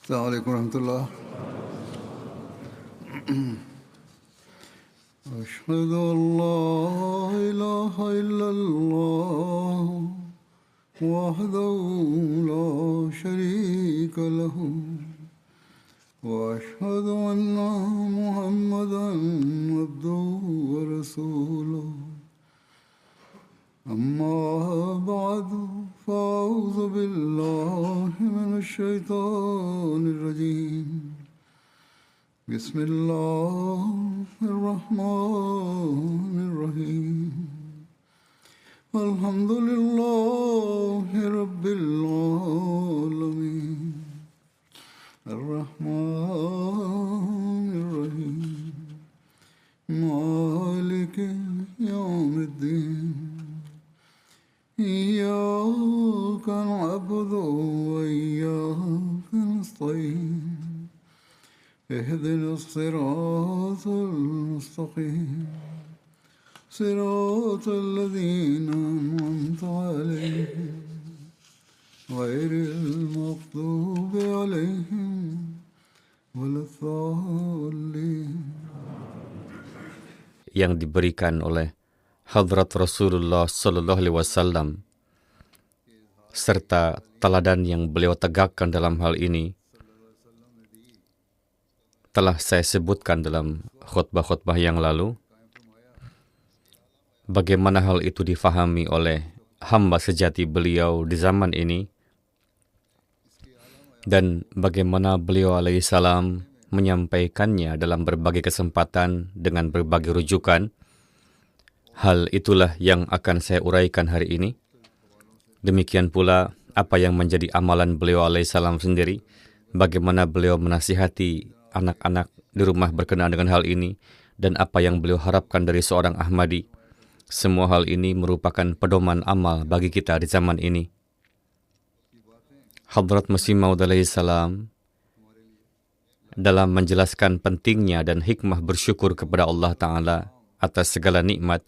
السلام عليكم ورحمة الله. أشهد أن لا إله إلا الله وحده لا شريك له وأشهد أن محمدا عبده ورسوله. أما بعد فأعوذ بالله من الشيطان الرجيم. بسم الله الرحمن الرحيم. الحمد لله رب العالمين الرحمن الرحيم مالك يوم الدين. إياك نعبد وإياك نستعين. اهدنا الصراط المستقيم صراط الذين أنعمت عليهم غير المغضوب عليهم ولا الضالين. Yang diberikan oleh Hadrat Rasulullah Sallallahu Alaihi Wasallam serta teladan yang beliau tegakkan dalam hal ini telah saya sebutkan dalam khutbah-khutbah yang lalu. Bagaimana hal itu difahami oleh hamba sejati beliau di zaman ini dan bagaimana beliau alaihissalam menyampaikannya dalam berbagai kesempatan dengan berbagai rujukan. Hal itulah yang akan saya uraikan hari ini. Demikian pula apa yang menjadi amalan beliau alaihissalam sendiri, bagaimana beliau menasihati anak-anak di rumah berkenaan dengan hal ini, dan apa yang beliau harapkan dari seorang Ahmadi. Semua hal ini merupakan pedoman amal bagi kita di zaman ini. Hadrat Masih Maud alaihissalam dalam menjelaskan pentingnya dan hikmah bersyukur kepada Allah Ta'ala atas segala nikmat,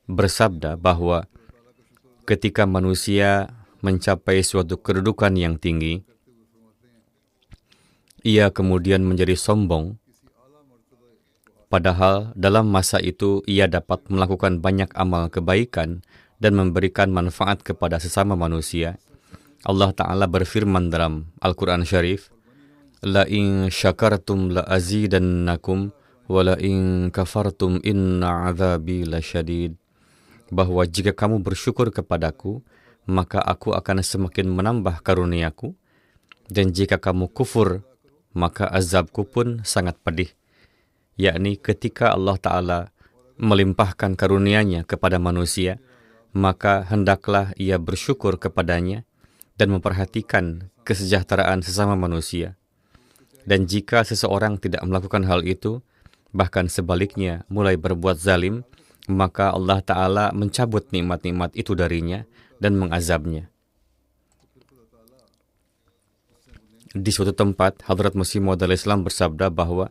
bersabda bahwa ketika manusia mencapai suatu kedudukan yang tinggi, ia kemudian menjadi sombong, padahal dalam masa itu ia dapat melakukan banyak amal kebaikan dan memberikan manfaat kepada sesama manusia. Allah Ta'ala berfirman dalam Al-Quran Syarif, La in syakartum la azidannakum wa la in kafartum inna azabi lasyadid. Bahwa jika kamu bersyukur kepadaku, maka aku akan semakin menambah karuniaku, dan jika kamu kufur, maka azabku pun sangat pedih. Yakni ketika Allah Ta'ala melimpahkan karunia-Nya kepada manusia, maka hendaklah ia bersyukur kepadanya dan memperhatikan kesejahteraan sesama manusia. Dan jika seseorang tidak melakukan hal itu, bahkan sebaliknya mulai berbuat zalim, maka Allah Ta'ala mencabut nikmat-nikmat itu darinya dan mengazabnya. Di suatu tempat, Hadrat Masih Maud alaihissalam bersabda bahwa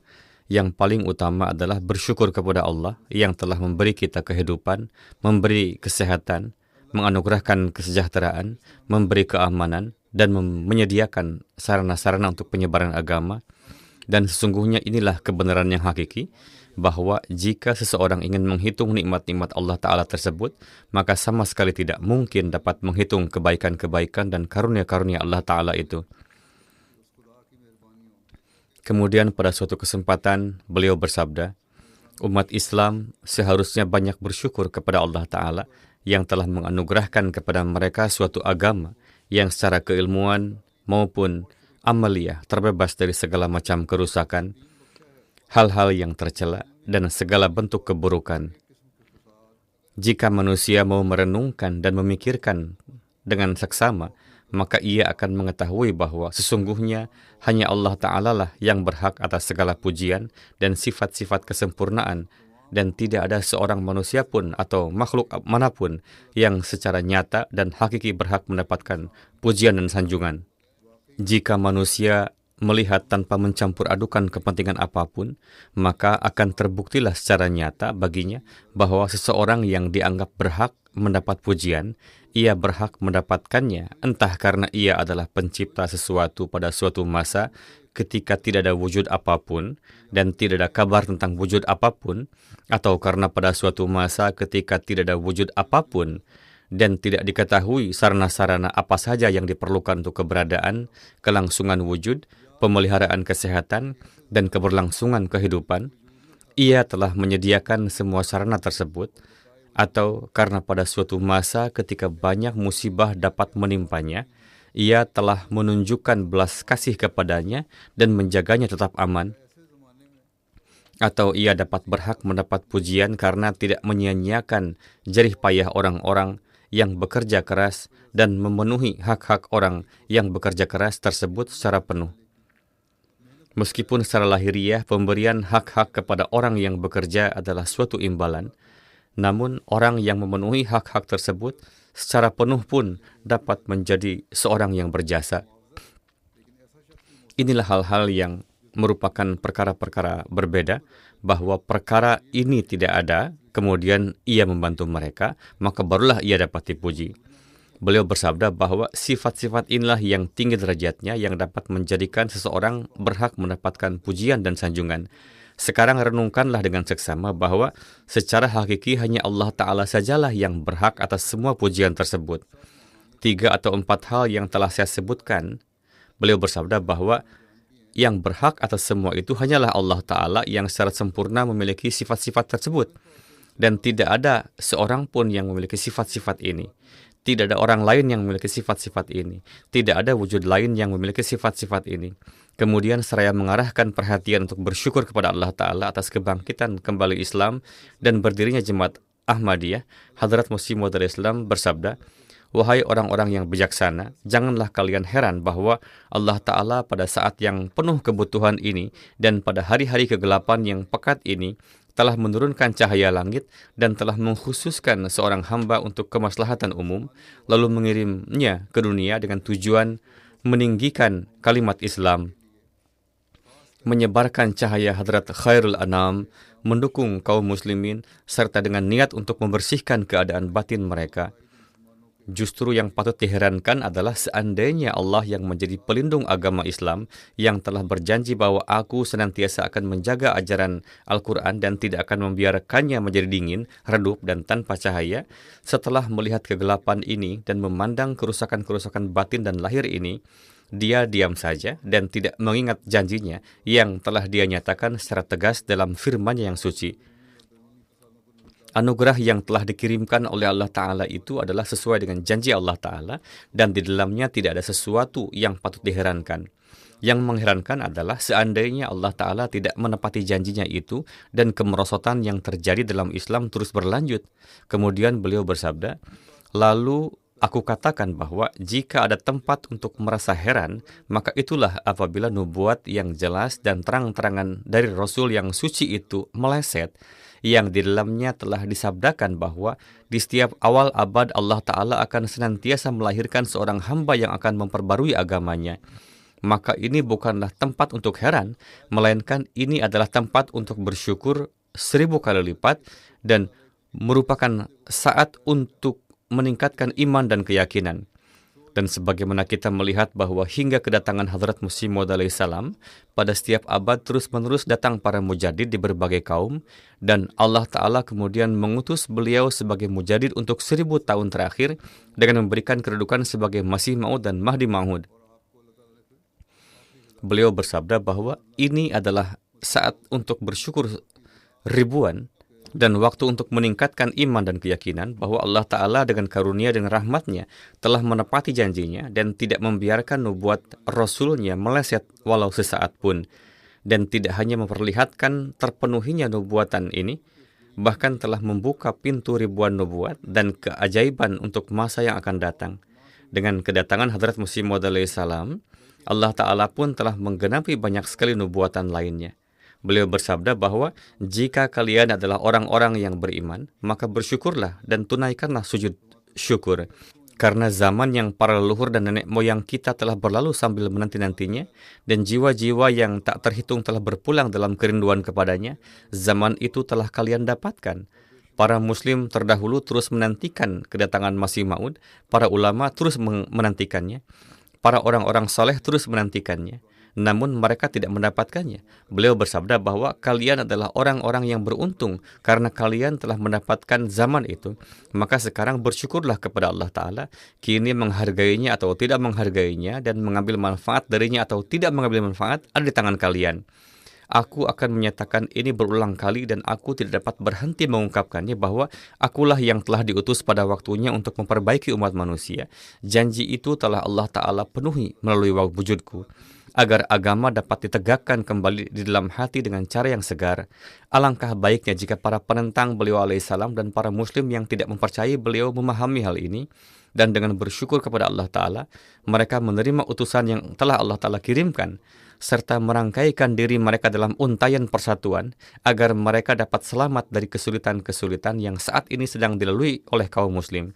yang paling utama adalah bersyukur kepada Allah yang telah memberi kita kehidupan, memberi kesehatan, menganugerahkan kesejahteraan, memberi keamanan, dan menyediakan sarana-sarana untuk penyebaran agama. Dan sesungguhnya inilah kebenaran yang hakiki, bahwa jika seseorang ingin menghitung nikmat-nikmat Allah Ta'ala tersebut, maka sama sekali tidak mungkin dapat menghitung kebaikan-kebaikan dan karunia-karunia Allah Ta'ala itu. Kemudian pada suatu kesempatan beliau bersabda, umat Islam seharusnya banyak bersyukur kepada Allah Ta'ala yang telah menganugerahkan kepada mereka suatu agama yang secara keilmuan maupun amaliyah terbebas dari segala macam kerusakan, hal-hal yang tercela, dan segala bentuk keburukan. Jika manusia mau merenungkan dan memikirkan dengan seksama, maka ia akan mengetahui bahwa sesungguhnya hanya Allah Ta'ala lah yang berhak atas segala pujian dan sifat-sifat kesempurnaan, dan tidak ada seorang manusia pun atau makhluk manapun yang secara nyata dan hakiki berhak mendapatkan pujian dan sanjungan. Jika manusia melihat tanpa mencampur adukan kepentingan apapun, maka akan terbuktilah secara nyata baginya bahwa seseorang yang dianggap berhak mendapat pujian, ia berhak mendapatkannya entah karena ia adalah pencipta sesuatu pada suatu masa ketika tidak ada wujud apapun dan tidak ada kabar tentang wujud apapun, atau karena pada suatu masa ketika tidak ada wujud apapun dan tidak diketahui sarana-sarana apa saja yang diperlukan untuk keberadaan, kelangsungan wujud, pemeliharaan kesehatan, dan keberlangsungan kehidupan, ia telah menyediakan semua sarana tersebut, atau karena pada suatu masa ketika banyak musibah dapat menimpanya, ia telah menunjukkan belas kasih kepadanya dan menjaganya tetap aman, atau ia dapat berhak mendapat pujian karena tidak menyia-nyiakan jerih payah orang-orang yang bekerja keras dan memenuhi hak-hak orang yang bekerja keras tersebut secara penuh. Meskipun secara lahiriah pemberian hak-hak kepada orang yang bekerja adalah suatu imbalan, namun orang yang memenuhi hak-hak tersebut secara penuh pun dapat menjadi seorang yang berjasa. Inilah hal-hal yang merupakan perkara-perkara berbeda, bahwa perkara ini tidak ada, kemudian ia membantu mereka, maka barulah ia dapat dipuji. Beliau bersabda bahwa sifat-sifat inilah yang tinggi derajatnya yang dapat menjadikan seseorang berhak mendapatkan pujian dan sanjungan. Sekarang renungkanlah dengan seksama bahwa secara hakiki hanya Allah Ta'ala sajalah yang berhak atas semua pujian tersebut. 3 atau 4 hal yang telah saya sebutkan, beliau bersabda bahwa yang berhak atas semua itu hanyalah Allah Ta'ala yang secara sempurna memiliki sifat-sifat tersebut. Dan tidak ada seorang pun yang memiliki sifat-sifat ini. Tidak ada orang lain yang memiliki sifat-sifat ini. Tidak ada wujud lain yang memiliki sifat-sifat ini. Kemudian seraya mengarahkan perhatian untuk bersyukur kepada Allah Ta'ala atas kebangkitan kembali Islam dan berdirinya Jemaat Ahmadiyah, Hadrat Masih Maud Islam bersabda, "Wahai orang-orang yang bijaksana, janganlah kalian heran bahwa Allah Ta'ala pada saat yang penuh kebutuhan ini dan pada hari-hari kegelapan yang pekat ini telah menurunkan cahaya langit dan telah mengkhususkan seorang hamba untuk kemaslahatan umum, lalu mengirimnya ke dunia dengan tujuan meninggikan kalimat Islam, menyebarkan cahaya Hadrat Khairul Anam, mendukung kaum muslimin, serta dengan niat untuk membersihkan keadaan batin mereka. Justru yang patut diherankan adalah seandainya Allah yang menjadi pelindung agama Islam yang telah berjanji bahwa aku senantiasa akan menjaga ajaran Al-Quran dan tidak akan membiarkannya menjadi dingin, redup, dan tanpa cahaya, setelah melihat kegelapan ini dan memandang kerusakan-kerusakan batin dan lahir ini, dia diam saja dan tidak mengingat janjinya yang telah dia nyatakan secara tegas dalam firman-Nya yang suci. Anugerah yang telah dikirimkan oleh Allah Ta'ala itu adalah sesuai dengan janji Allah Ta'ala dan di dalamnya tidak ada sesuatu yang patut diherankan. Yang mengherankan adalah seandainya Allah Ta'ala tidak menepati janjinya itu dan kemerosotan yang terjadi dalam Islam terus berlanjut. Kemudian beliau bersabda, "Lalu aku katakan bahwa jika ada tempat untuk merasa heran, maka itulah apabila nubuat yang jelas dan terang-terangan dari Rasul yang suci itu meleset, yang di dalamnya telah disabdakan bahwa di setiap awal abad Allah Ta'ala akan senantiasa melahirkan seorang hamba yang akan memperbarui agamanya. Maka ini bukanlah tempat untuk heran, melainkan ini adalah tempat untuk bersyukur 1000 kali lipat dan merupakan saat untuk meningkatkan iman dan keyakinan." Dan sebagaimana kita melihat bahwa hingga kedatangan Hadrat Masih Maud alaihissalam, pada setiap abad terus-menerus datang para mujadid di berbagai kaum, dan Allah Ta'ala kemudian mengutus beliau sebagai mujadid untuk 1000 tahun terakhir dengan memberikan kedudukan sebagai Masih Maud dan Mahdi Maud. Beliau bersabda bahwa ini adalah saat untuk bersyukur ribuan dan waktu untuk meningkatkan iman dan keyakinan bahwa Allah Ta'ala dengan karunia dan rahmatnya telah menepati janjinya dan tidak membiarkan nubuat Rasulnya meleset walau sesaat pun, dan tidak hanya memperlihatkan terpenuhinya nubuatan ini, bahkan telah membuka pintu ribuan nubuat dan keajaiban untuk masa yang akan datang. Dengan kedatangan Hadrat Masih Maud alaihissalam, Allah Ta'ala pun telah menggenapi banyak sekali nubuatan lainnya. Beliau bersabda bahwa jika kalian adalah orang-orang yang beriman, maka bersyukurlah dan tunaikanlah sujud syukur. Karena zaman yang para leluhur dan nenek moyang kita telah berlalu sambil menanti-nantinya, dan jiwa-jiwa yang tak terhitung telah berpulang dalam kerinduan kepadanya, zaman itu telah kalian dapatkan. Para muslim terdahulu terus menantikan kedatangan Masih Maud, para ulama terus menantikannya, para orang-orang soleh terus menantikannya. Namun mereka tidak mendapatkannya. Beliau bersabda bahwa kalian adalah orang-orang yang beruntung karena kalian telah mendapatkan zaman itu. Maka sekarang bersyukurlah kepada Allah Ta'ala, kini menghargainya atau tidak menghargainya dan mengambil manfaat darinya atau tidak mengambil manfaat ada di tangan kalian. Aku akan menyatakan ini berulang kali dan aku tidak dapat berhenti mengungkapkannya bahwa akulah yang telah diutus pada waktunya untuk memperbaiki umat manusia. Janji itu telah Allah Ta'ala penuhi melalui wujudku, agar agama dapat ditegakkan kembali di dalam hati dengan cara yang segar. Alangkah baiknya jika para penentang beliau alaihissalam dan para muslim yang tidak mempercayai beliau memahami hal ini, dan dengan bersyukur kepada Allah Ta'ala, mereka menerima utusan yang telah Allah Ta'ala kirimkan, serta merangkaikan diri mereka dalam untaian persatuan, agar mereka dapat selamat dari kesulitan-kesulitan yang saat ini sedang dilalui oleh kaum muslim.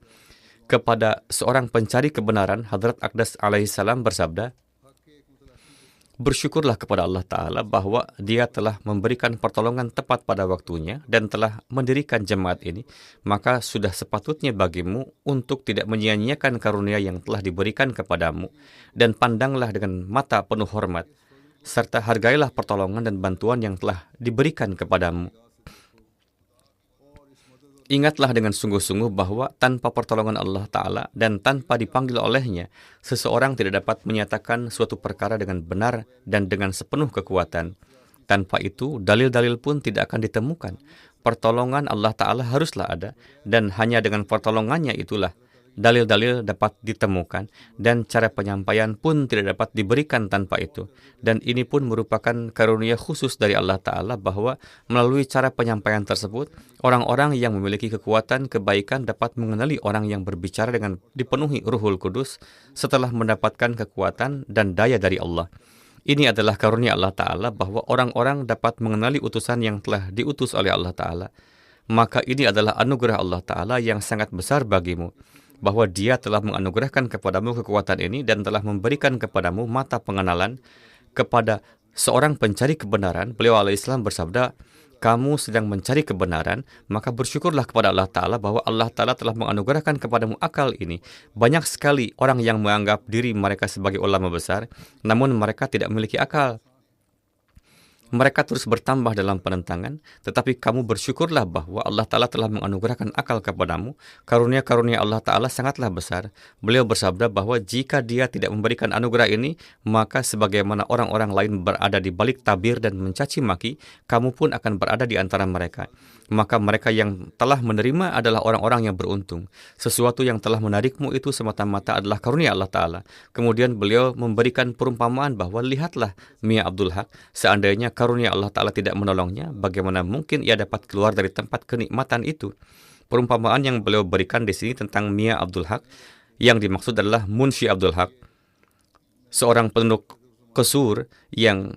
Kepada seorang pencari kebenaran, Hadrat Aqdas alaihissalam bersabda, bersyukurlah kepada Allah Ta'ala bahwa Dia telah memberikan pertolongan tepat pada waktunya dan telah mendirikan jemaat ini, maka sudah sepatutnya bagimu untuk tidak menyia-nyiakan karunia yang telah diberikan kepadamu, dan pandanglah dengan mata penuh hormat, serta hargailah pertolongan dan bantuan yang telah diberikan kepadamu. Ingatlah dengan sungguh-sungguh bahwa tanpa pertolongan Allah Ta'ala dan tanpa dipanggil olehnya, seseorang tidak dapat menyatakan suatu perkara dengan benar dan dengan sepenuh kekuatan. Tanpa itu, dalil-dalil pun tidak akan ditemukan. Pertolongan Allah Ta'ala haruslah ada, dan hanya dengan pertolongannya itulah dalil-dalil dapat ditemukan, dan cara penyampaian pun tidak dapat diberikan tanpa itu. Dan ini pun merupakan karunia khusus dari Allah Ta'ala bahwa melalui cara penyampaian tersebut, orang-orang yang memiliki kekuatan kebaikan dapat mengenali orang yang berbicara dengan dipenuhi Ruhul Kudus setelah mendapatkan kekuatan dan daya dari Allah. Ini adalah karunia Allah Ta'ala bahwa orang-orang dapat mengenali utusan yang telah diutus oleh Allah Ta'ala. Maka ini adalah anugerah Allah Ta'ala yang sangat besar bagimu, bahwa Dia telah menganugerahkan kepadamu kekuatan ini dan telah memberikan kepadamu mata pengenalan. Kepada seorang pencari kebenaran, beliau alaihissalam bersabda, kamu sedang mencari kebenaran, maka bersyukurlah kepada Allah Ta'ala bahwa Allah Ta'ala telah menganugerahkan kepadamu akal ini. Banyak sekali orang yang menganggap diri mereka sebagai ulama besar, namun mereka tidak memiliki akal. Mereka terus bertambah dalam penentangan, tetapi kamu bersyukurlah bahwa Allah Ta'ala telah menganugerahkan akal kepadamu. Karunia-karunia Allah Ta'ala sangatlah besar. Beliau bersabda bahwa jika Dia tidak memberikan anugerah ini, maka sebagaimana orang-orang lain berada di balik tabir dan mencaci maki, kamu pun akan berada di antara mereka. Maka mereka yang telah menerima adalah orang-orang yang beruntung. Sesuatu yang telah menarikmu itu semata-mata adalah karunia Allah Ta'ala. Kemudian beliau memberikan perumpamaan bahwa lihatlah Mia Abdul Haq, seandainya karunia Allah Ta'ala tidak menolongnya, bagaimana mungkin ia dapat keluar dari tempat kenikmatan itu? Perumpamaan yang beliau berikan di sini tentang Mia Abdul Haq, yang dimaksud adalah Munshi Abdul Haq, seorang penduduk Qusur yang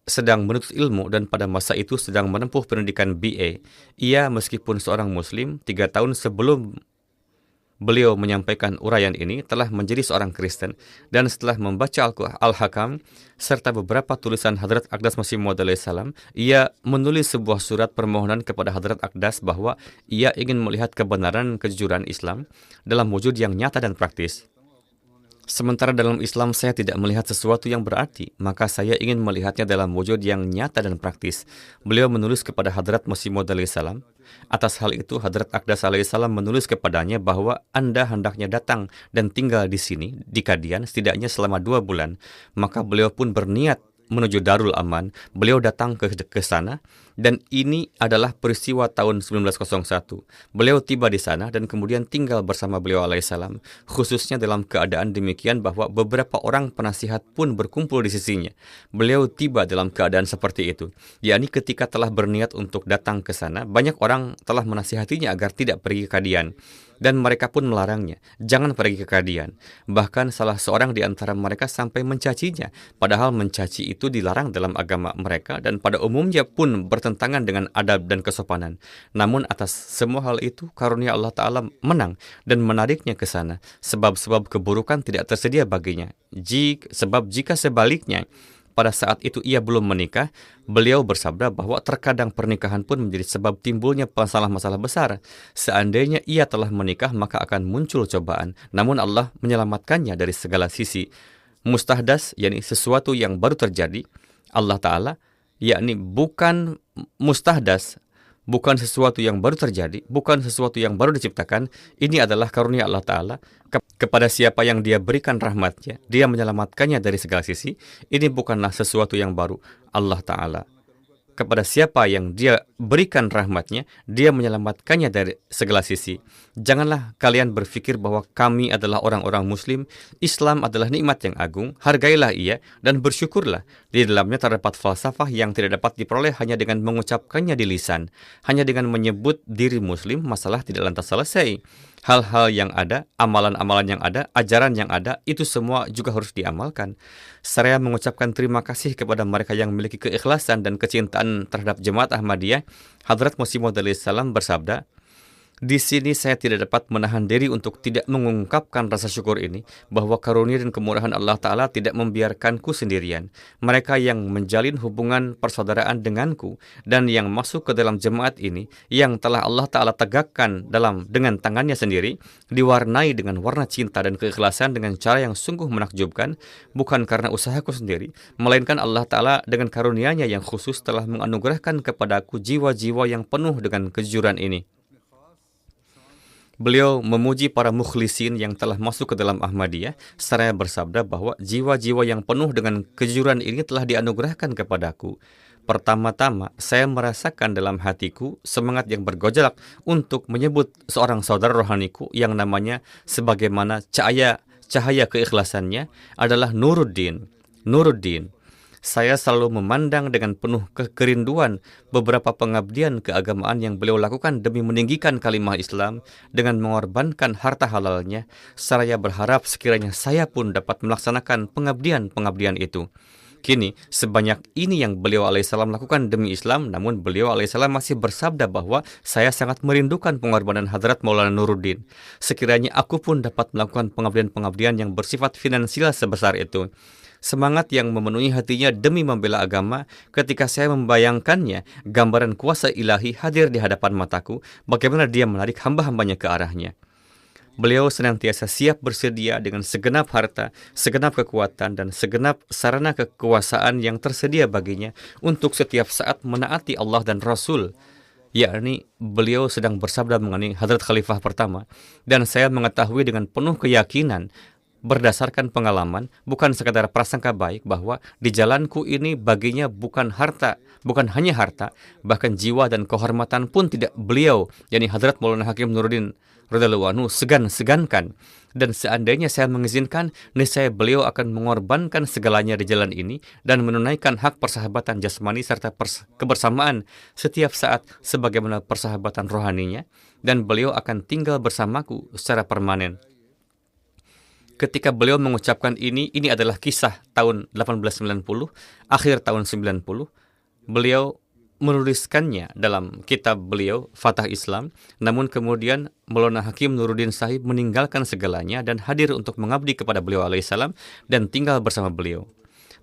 sedang menuntut ilmu dan pada masa itu sedang menempuh pendidikan BA. Ia meskipun seorang muslim, 3 tahun sebelum beliau menyampaikan uraian ini telah menjadi seorang Kristen, dan setelah membaca Al-Hakam serta beberapa tulisan Hadrat Aqdas Masih Maud alaihissalam, ia menulis sebuah surat permohonan kepada Hadrat Aqdas bahwa ia ingin melihat kebenaran kejujuran Islam dalam wujud yang nyata dan praktis. Sementara dalam Islam saya tidak melihat sesuatu yang berarti, maka saya ingin melihatnya dalam wujud yang nyata dan praktis. Beliau menulis kepada Hadrat Masih Maud alaihissalam. Atas hal itu, Hadrat Aqdas alaihissalam menulis kepadanya bahwa Anda hendaknya datang dan tinggal di sini, di Qadian, setidaknya selama 2 bulan. Maka beliau pun berniat menuju Darul Aman. Beliau datang ke sana, dan ini adalah peristiwa tahun 1901. Beliau tiba di sana dan kemudian tinggal bersama beliau alaihissalam, khususnya dalam keadaan demikian bahwa beberapa orang penasihat pun berkumpul di sisinya. Beliau tiba dalam keadaan seperti itu, yakni ketika telah berniat untuk datang ke sana, banyak orang telah menasihatinya agar tidak pergi ke Qadian, dan mereka pun melarangnya, jangan pergi ke Qadian. Bahkan salah seorang di antara mereka sampai mencacinya, padahal mencaci itu dilarang dalam agama mereka, dan pada umumnya pun bertentangan dengan adab dan kesopanan. Namun atas semua hal itu, karunia Allah Ta'ala menang dan menariknya ke sana. Sebab-sebab keburukan tidak tersedia baginya. Sebab jika sebaliknya, pada saat itu ia belum menikah, beliau bersabda bahwa terkadang pernikahan pun menjadi sebab timbulnya masalah-masalah besar. Seandainya ia telah menikah, maka akan muncul cobaan. Namun Allah menyelamatkannya dari segala sisi. Mustahdas, yakni sesuatu yang baru terjadi, Allah Ta'ala, yakni bukan mustahdas, bukan sesuatu yang baru terjadi, bukan sesuatu yang baru diciptakan. Ini adalah karunia Allah Ta'ala. Kepada siapa yang dia berikan rahmatnya, dia menyelamatkannya dari segala sisi. Ini bukanlah sesuatu yang baru. Allah Ta'ala, kepada siapa yang dia berikan rahmatnya, dia menyelamatkannya dari segala sisi. Janganlah kalian berpikir bahwa kami adalah orang-orang muslim. Islam adalah nikmat yang agung. Hargailah ia dan bersyukurlah. Di dalamnya terdapat falsafah yang tidak dapat diperoleh hanya dengan mengucapkannya di lisan. Hanya dengan menyebut diri muslim, masalah tidak lantas selesai. Hal-hal yang ada, amalan-amalan yang ada, ajaran yang ada, itu semua juga harus diamalkan. Saya mengucapkan terima kasih kepada mereka yang memiliki keikhlasan dan kecintaan terhadap Jemaat Ahmadiyah. Hadrat Masih Maud salam bersabda, di sini saya tidak dapat menahan diri untuk tidak mengungkapkan rasa syukur ini, bahwa karunia dan kemurahan Allah Ta'ala tidak membiarkanku sendirian. Mereka yang menjalin hubungan persaudaraan denganku dan yang masuk ke dalam jemaat ini, yang telah Allah Ta'ala tegakkan dengan tangannya sendiri, diwarnai dengan warna cinta dan keikhlasan dengan cara yang sungguh menakjubkan, bukan karena usahaku sendiri, melainkan Allah Ta'ala dengan karunia-Nya yang khusus telah menganugerahkan kepadaku jiwa-jiwa yang penuh dengan kejujuran ini. Beliau memuji para mukhlisin yang telah masuk ke dalam Ahmadiyah, seraya bersabda bahwa jiwa-jiwa yang penuh dengan kejujuran ini telah dianugerahkan kepadaku. Pertama-tama, saya merasakan dalam hatiku semangat yang bergejolak untuk menyebut seorang saudara rohaniku yang namanya sebagaimana cahaya keikhlasannya adalah Nuruddin. Saya selalu memandang dengan penuh kerinduan beberapa pengabdian keagamaan yang beliau lakukan demi meninggikan kalimah Islam dengan mengorbankan harta halalnya. Saya berharap sekiranya saya pun dapat melaksanakan pengabdian itu. Kini, sebanyak ini yang beliau alaihissalam lakukan demi Islam, namun beliau alaihissalam masih bersabda bahwa saya sangat merindukan pengorbanan Hadrat Maulana Nuruddin. Sekiranya aku pun dapat melakukan pengabdian-pengabdian yang bersifat finansial sebesar itu. Semangat yang memenuhi hatinya demi membela agama, ketika saya membayangkannya, gambaran kuasa ilahi hadir di hadapan mataku, bagaimana dia menarik hamba-hambanya ke arahnya. Beliau senantiasa siap bersedia dengan segenap harta, segenap kekuatan, dan segenap sarana kekuasaan yang tersedia baginya untuk setiap saat menaati Allah dan Rasul. Yakni beliau sedang bersabda mengenai Hadrat Khalifah pertama, dan saya mengetahui dengan penuh keyakinan berdasarkan pengalaman, bukan sekadar prasangka baik, bahwa di jalanku ini baginya bukan hanya harta, bahkan jiwa dan kehormatan pun tidak beliau, yakni Hadrat Maulana Hakim Nuruddin radhiyallahu anhu, segan-segankan. Dan seandainya saya mengizinkan, niscaya beliau akan mengorbankan segalanya di jalan ini dan menunaikan hak persahabatan jasmani serta kebersamaan setiap saat sebagaimana persahabatan rohaninya, dan beliau akan tinggal bersamaku secara permanen. Ketika beliau mengucapkan ini adalah kisah tahun 1890, akhir tahun 90. Beliau menuliskannya dalam kitab beliau, Fatah Islam. Namun kemudian Maulana Hakim Nuruddin Sahib meninggalkan segalanya dan hadir untuk mengabdi kepada beliau alaihissalam dan tinggal bersama beliau.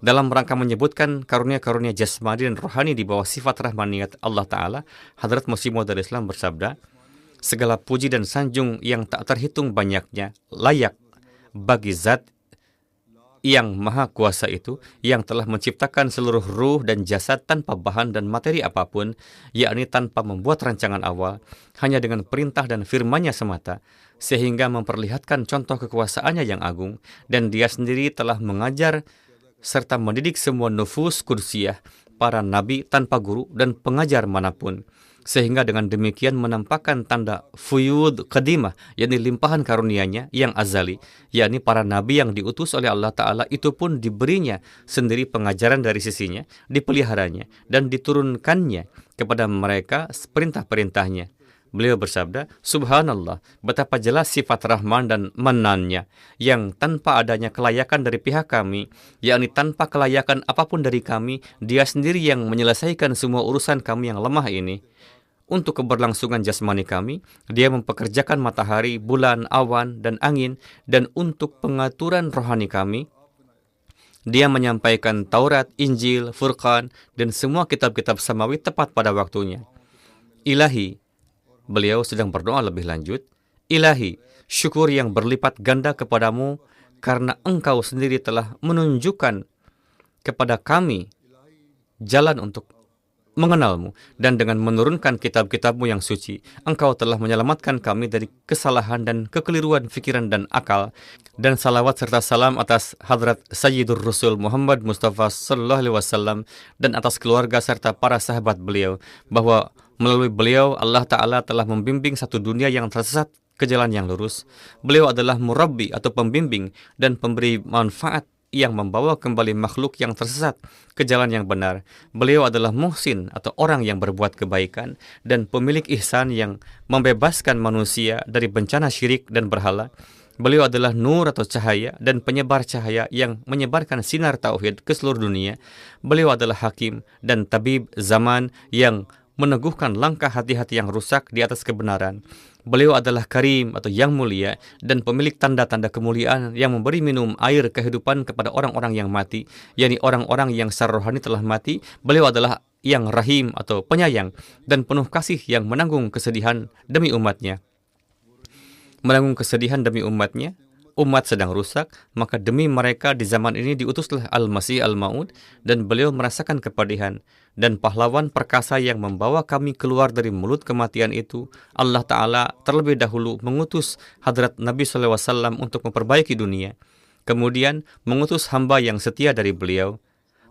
Dalam rangka menyebutkan karunia-karunia jasmani dan rohani di bawah sifat rahmaniyat Allah Ta'ala, Hadrat Masih Maud bersabda, segala puji dan sanjung yang tak terhitung banyaknya layak bagi zat yang maha kuasa itu, yang telah menciptakan seluruh ruh dan jasad tanpa bahan dan materi apapun, yakni tanpa membuat rancangan awal, hanya dengan perintah dan firman-Nya semata, sehingga memperlihatkan contoh kekuasaannya yang agung, dan dia sendiri telah mengajar serta mendidik semua nufus kudsiyah, para nabi tanpa guru dan pengajar manapun, sehingga dengan demikian menampakkan tanda fuyud qadimah, yakni limpahan karunia-Nya yang azali, yakni para nabi yang diutus oleh Allah Ta'ala itu pun diberinya sendiri pengajaran dari sisinya, dipeliharanya dan diturunkannya kepada mereka perintah-perintahnya. Beliau bersabda, Subhanallah, betapa jelas sifat Rahman dan Mannan-Nya yang tanpa adanya kelayakan dari pihak kami, yakni tanpa kelayakan apapun dari kami, Dia sendiri yang menyelesaikan semua urusan kami yang lemah ini. Untuk keberlangsungan jasmani kami, Dia mempekerjakan matahari, bulan, awan, dan angin, dan untuk pengaturan rohani kami, Dia menyampaikan Taurat, Injil, Furqan, dan semua kitab-kitab samawi tepat pada waktunya. Ilahi, beliau sedang berdoa lebih lanjut, Ilahi, syukur yang berlipat ganda kepadamu karena Engkau sendiri telah menunjukkan kepada kami jalan untuk mengenalmu, dan dengan menurunkan kitab-kitabmu yang suci, Engkau telah menyelamatkan kami dari kesalahan dan kekeliruan fikiran dan akal. Dan salawat serta salam atas Hadrat Sayyidur Rasul Muhammad Mustafa Sallallahu Alaihi Wasallam dan atas keluarga serta para sahabat beliau, bahwa melalui beliau Allah Ta'ala telah membimbing satu dunia yang tersesat ke jalan yang lurus. Beliau adalah murabbi atau pembimbing dan pemberi manfaat yang membawa kembali makhluk yang tersesat ke jalan yang benar. Beliau adalah muhsin atau orang yang berbuat kebaikan dan pemilik ihsan yang membebaskan manusia dari bencana syirik dan berhala. Beliau adalah nur atau cahaya dan penyebar cahaya yang menyebarkan sinar tauhid ke seluruh dunia. Beliau adalah hakim dan tabib zaman yang meneguhkan langkah hati-hati yang rusak di atas kebenaran. Beliau adalah karim atau yang mulia dan pemilik tanda-tanda kemuliaan yang memberi minum air kehidupan kepada orang-orang yang mati, yakni orang-orang yang secara rohani telah mati. Beliau adalah yang rahim atau penyayang dan penuh kasih yang menanggung kesedihan demi umatnya. Menanggung kesedihan demi umatnya. Umat sedang rusak, maka demi mereka di zaman ini diutuslah Al-Masih Al-Maud, dan beliau merasakan kepedihan. Dan pahlawan perkasa yang membawa kami keluar dari mulut kematian itu, Allah Ta'ala terlebih dahulu mengutus Hadrat Nabi SAW untuk memperbaiki dunia. Kemudian mengutus hamba yang setia dari beliau.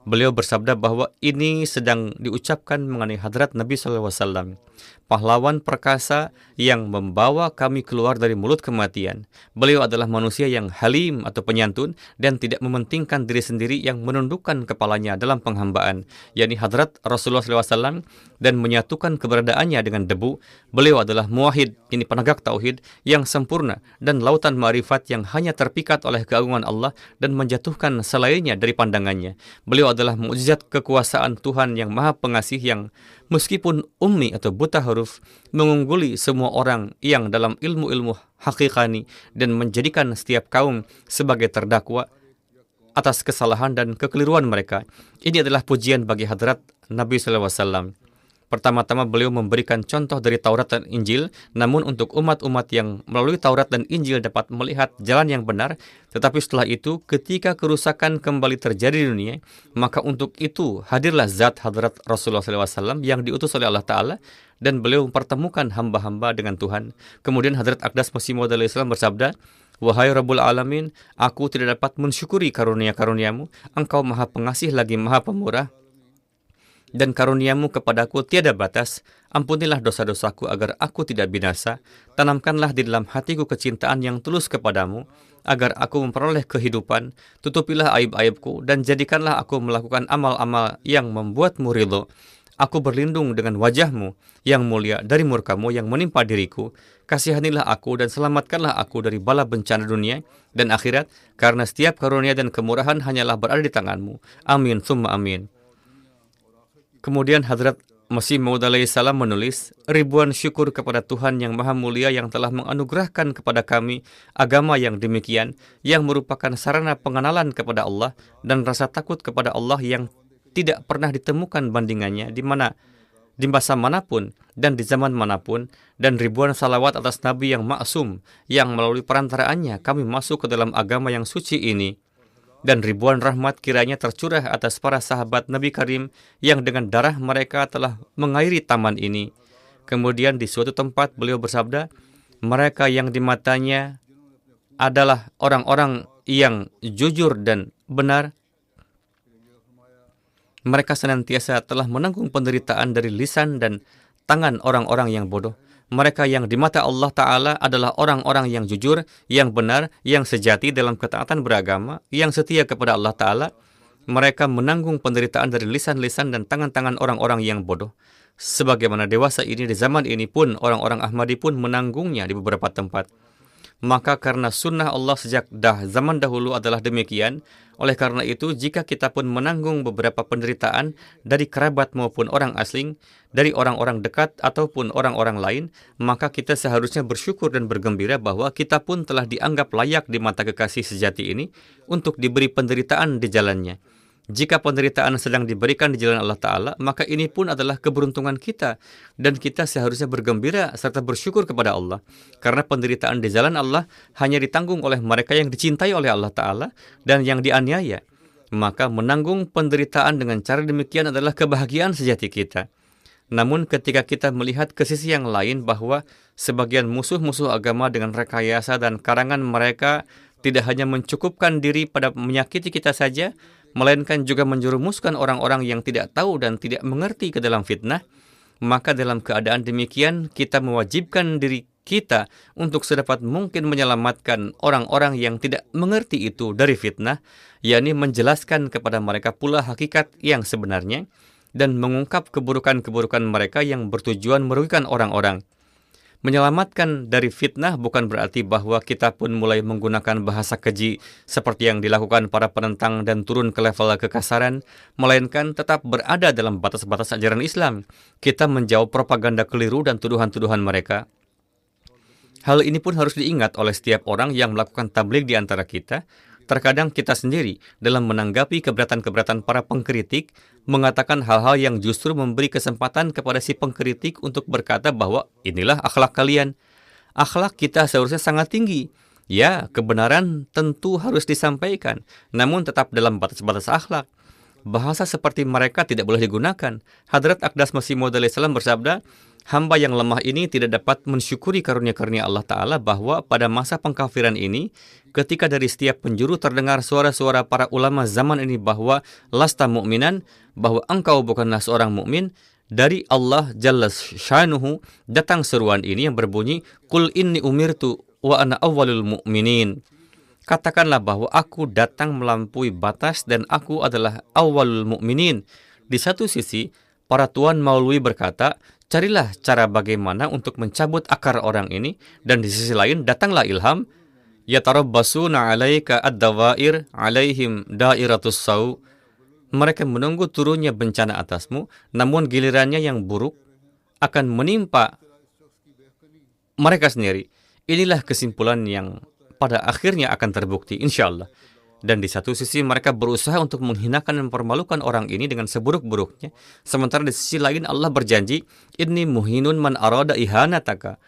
Beliau bersabda bahwa ini sedang diucapkan mengenai Hadrat Nabi SAW, pahlawan perkasa yang membawa kami keluar dari mulut kematian. Beliau adalah manusia yang halim atau penyantun dan tidak mementingkan diri sendiri, yang menundukkan kepalanya dalam penghambaan, yakni Hadrat Rasulullah SAW, dan menyatukan keberadaannya dengan debu. Beliau adalah muwahhid, ini penegak tauhid yang sempurna, dan lautan ma'rifat yang hanya terpikat oleh keagungan Allah dan menjatuhkan selainnya dari pandangannya. Beliau adalah mukjizat kekuasaan Tuhan yang Maha Pengasih, yang meskipun ummi atau buta huruf, mengungguli semua orang yang dalam ilmu-ilmu hakikani dan menjadikan setiap kaum sebagai terdakwa atas kesalahan dan kekeliruan mereka. Ini adalah pujian bagi Hadrat Nabi SAW. Pertama-tama beliau memberikan contoh dari Taurat dan Injil, namun untuk umat-umat yang melalui Taurat dan Injil dapat melihat jalan yang benar. Tetapi setelah itu, ketika kerusakan kembali terjadi di dunia, maka untuk itu hadirlah zat Hadrat Rasulullah SAW yang diutus oleh Allah Ta'ala, dan beliau mempertemukan hamba-hamba dengan Tuhan. Kemudian Hadrat Aqdas Masih Maud alaihissalam bersabda, Wahai Rabbul Alamin, aku tidak dapat mensyukuri karunia-karuniamu. Engkau Maha Pengasih lagi Maha Pemurah, dan karuniamu kepadaku tiada batas. Ampunilah dosa-dosaku agar aku tidak binasa. Tanamkanlah di dalam hatiku kecintaan yang tulus kepadamu, agar aku memperoleh kehidupan. Tutupilah aib-aibku dan jadikanlah aku melakukan amal-amal yang membuatmu ridho. Aku berlindung dengan wajahmu yang mulia dari murkamu yang menimpa diriku. Kasihanilah aku dan selamatkanlah aku dari bala bencana dunia dan akhirat, karena setiap karunia dan kemurahan hanyalah berada di tanganmu. Amin, summa amin. Kemudian Hadrat Masih Maud alaihissalam menulis, ribuan syukur kepada Tuhan yang Maha Mulia yang telah menganugerahkan kepada kami agama yang demikian, yang merupakan sarana pengenalan kepada Allah dan rasa takut kepada Allah yang tidak pernah ditemukan bandingannya di masa manapun dan di zaman manapun, dan ribuan salawat atas Nabi yang maksum yang melalui perantaraannya kami masuk ke dalam agama yang suci ini. Dan ribuan rahmat kiranya tercurah atas para sahabat Nabi Karim yang dengan darah mereka telah mengairi taman ini. Kemudian di suatu tempat beliau bersabda, mereka yang di matanya adalah orang-orang yang jujur dan benar. Mereka senantiasa telah menanggung penderitaan dari lisan dan tangan orang-orang yang bodoh. Mereka yang di mata Allah Ta'ala adalah orang-orang yang jujur, yang benar, yang sejati dalam ketaatan beragama, yang setia kepada Allah Ta'ala. Mereka menanggung penderitaan dari lisan-lisan dan tangan-tangan orang-orang yang bodoh. sebagaimana dewasa ini di zaman ini pun orang-orang Ahmadi pun menanggungnya di beberapa tempat. Maka karena sunnah Allah sejak zaman dahulu adalah demikian, oleh karena itu jika kita pun menanggung beberapa penderitaan dari kerabat maupun orang asing, dari orang-orang dekat ataupun orang-orang lain, maka kita seharusnya bersyukur dan bergembira bahwa kita pun telah dianggap layak di mata kekasih sejati ini untuk diberi penderitaan di jalannya. Jika penderitaan sedang diberikan di jalan Allah Ta'ala, maka ini pun adalah keberuntungan kita. Dan kita seharusnya bergembira serta bersyukur kepada Allah. Karena penderitaan di jalan Allah hanya ditanggung oleh mereka yang dicintai oleh Allah Ta'ala dan yang dianiaya. Maka menanggung penderitaan dengan cara demikian adalah kebahagiaan sejati kita. Namun ketika kita melihat ke sisi yang lain bahwa sebagian musuh-musuh agama dengan rekayasa dan karangan mereka tidak hanya mencukupkan diri pada menyakiti kita saja, melainkan juga menjerumuskan orang-orang yang tidak tahu dan tidak mengerti ke dalam fitnah, maka dalam keadaan demikian kita mewajibkan diri kita untuk sedapat mungkin menyelamatkan orang-orang yang tidak mengerti itu dari fitnah, yakni menjelaskan kepada mereka pula hakikat yang sebenarnya dan mengungkap keburukan-keburukan mereka yang bertujuan merugikan orang-orang. Menyelamatkan dari fitnah bukan berarti bahwa kita pun mulai menggunakan bahasa keji seperti yang dilakukan para penentang dan turun ke level kekasaran, melainkan tetap berada dalam batas-batas ajaran Islam. Kita menjawab propaganda keliru dan tuduhan-tuduhan mereka. Hal ini pun harus diingat oleh setiap orang yang melakukan tabligh di antara kita. Terkadang kita sendiri dalam menanggapi keberatan-keberatan para pengkritik mengatakan hal-hal yang justru memberi kesempatan kepada si pengkritik untuk berkata bahwa inilah akhlak kalian. Akhlak kita seharusnya sangat tinggi. Ya, kebenaran tentu harus disampaikan, namun tetap dalam batas-batas akhlak. Bahasa seperti mereka tidak boleh digunakan. Hadrat Aqdas Masih Maud alaihissalam bersabda, hamba yang lemah ini tidak dapat mensyukuri karunia-karunia Allah Ta'ala bahwa pada masa pengkafiran ini, ketika dari setiap penjuru terdengar suara-suara para ulama zaman ini bahwa lasta mu'minan, bahwa engkau bukanlah seorang mukmin, dari Allah Jalla Shanuhu datang seruan ini yang berbunyi, Qul inni umirtu wa ana awwalul mu'minin. Katakanlah bahwa aku datang melampaui batas dan aku adalah awwalul mu'minin. Di satu sisi, para tuan maulwi berkata, carilah cara bagaimana untuk mencabut akar orang ini, dan di sisi lain datanglah ilham, yatarabbasuna 'alaika ad-dawair 'alaihim dairatus sau. Mereka menunggu turunnya bencana atasmu, namun gilirannya yang buruk akan menimpa mereka sendiri. Inilah kesimpulan yang pada akhirnya akan terbukti, insyaallah. Dan di satu sisi mereka berusaha untuk menghinakan dan mempermalukan orang ini dengan seburuk-buruknya. Sementara di sisi lain Allah berjanji, Inni muhinun man arada ihanataka.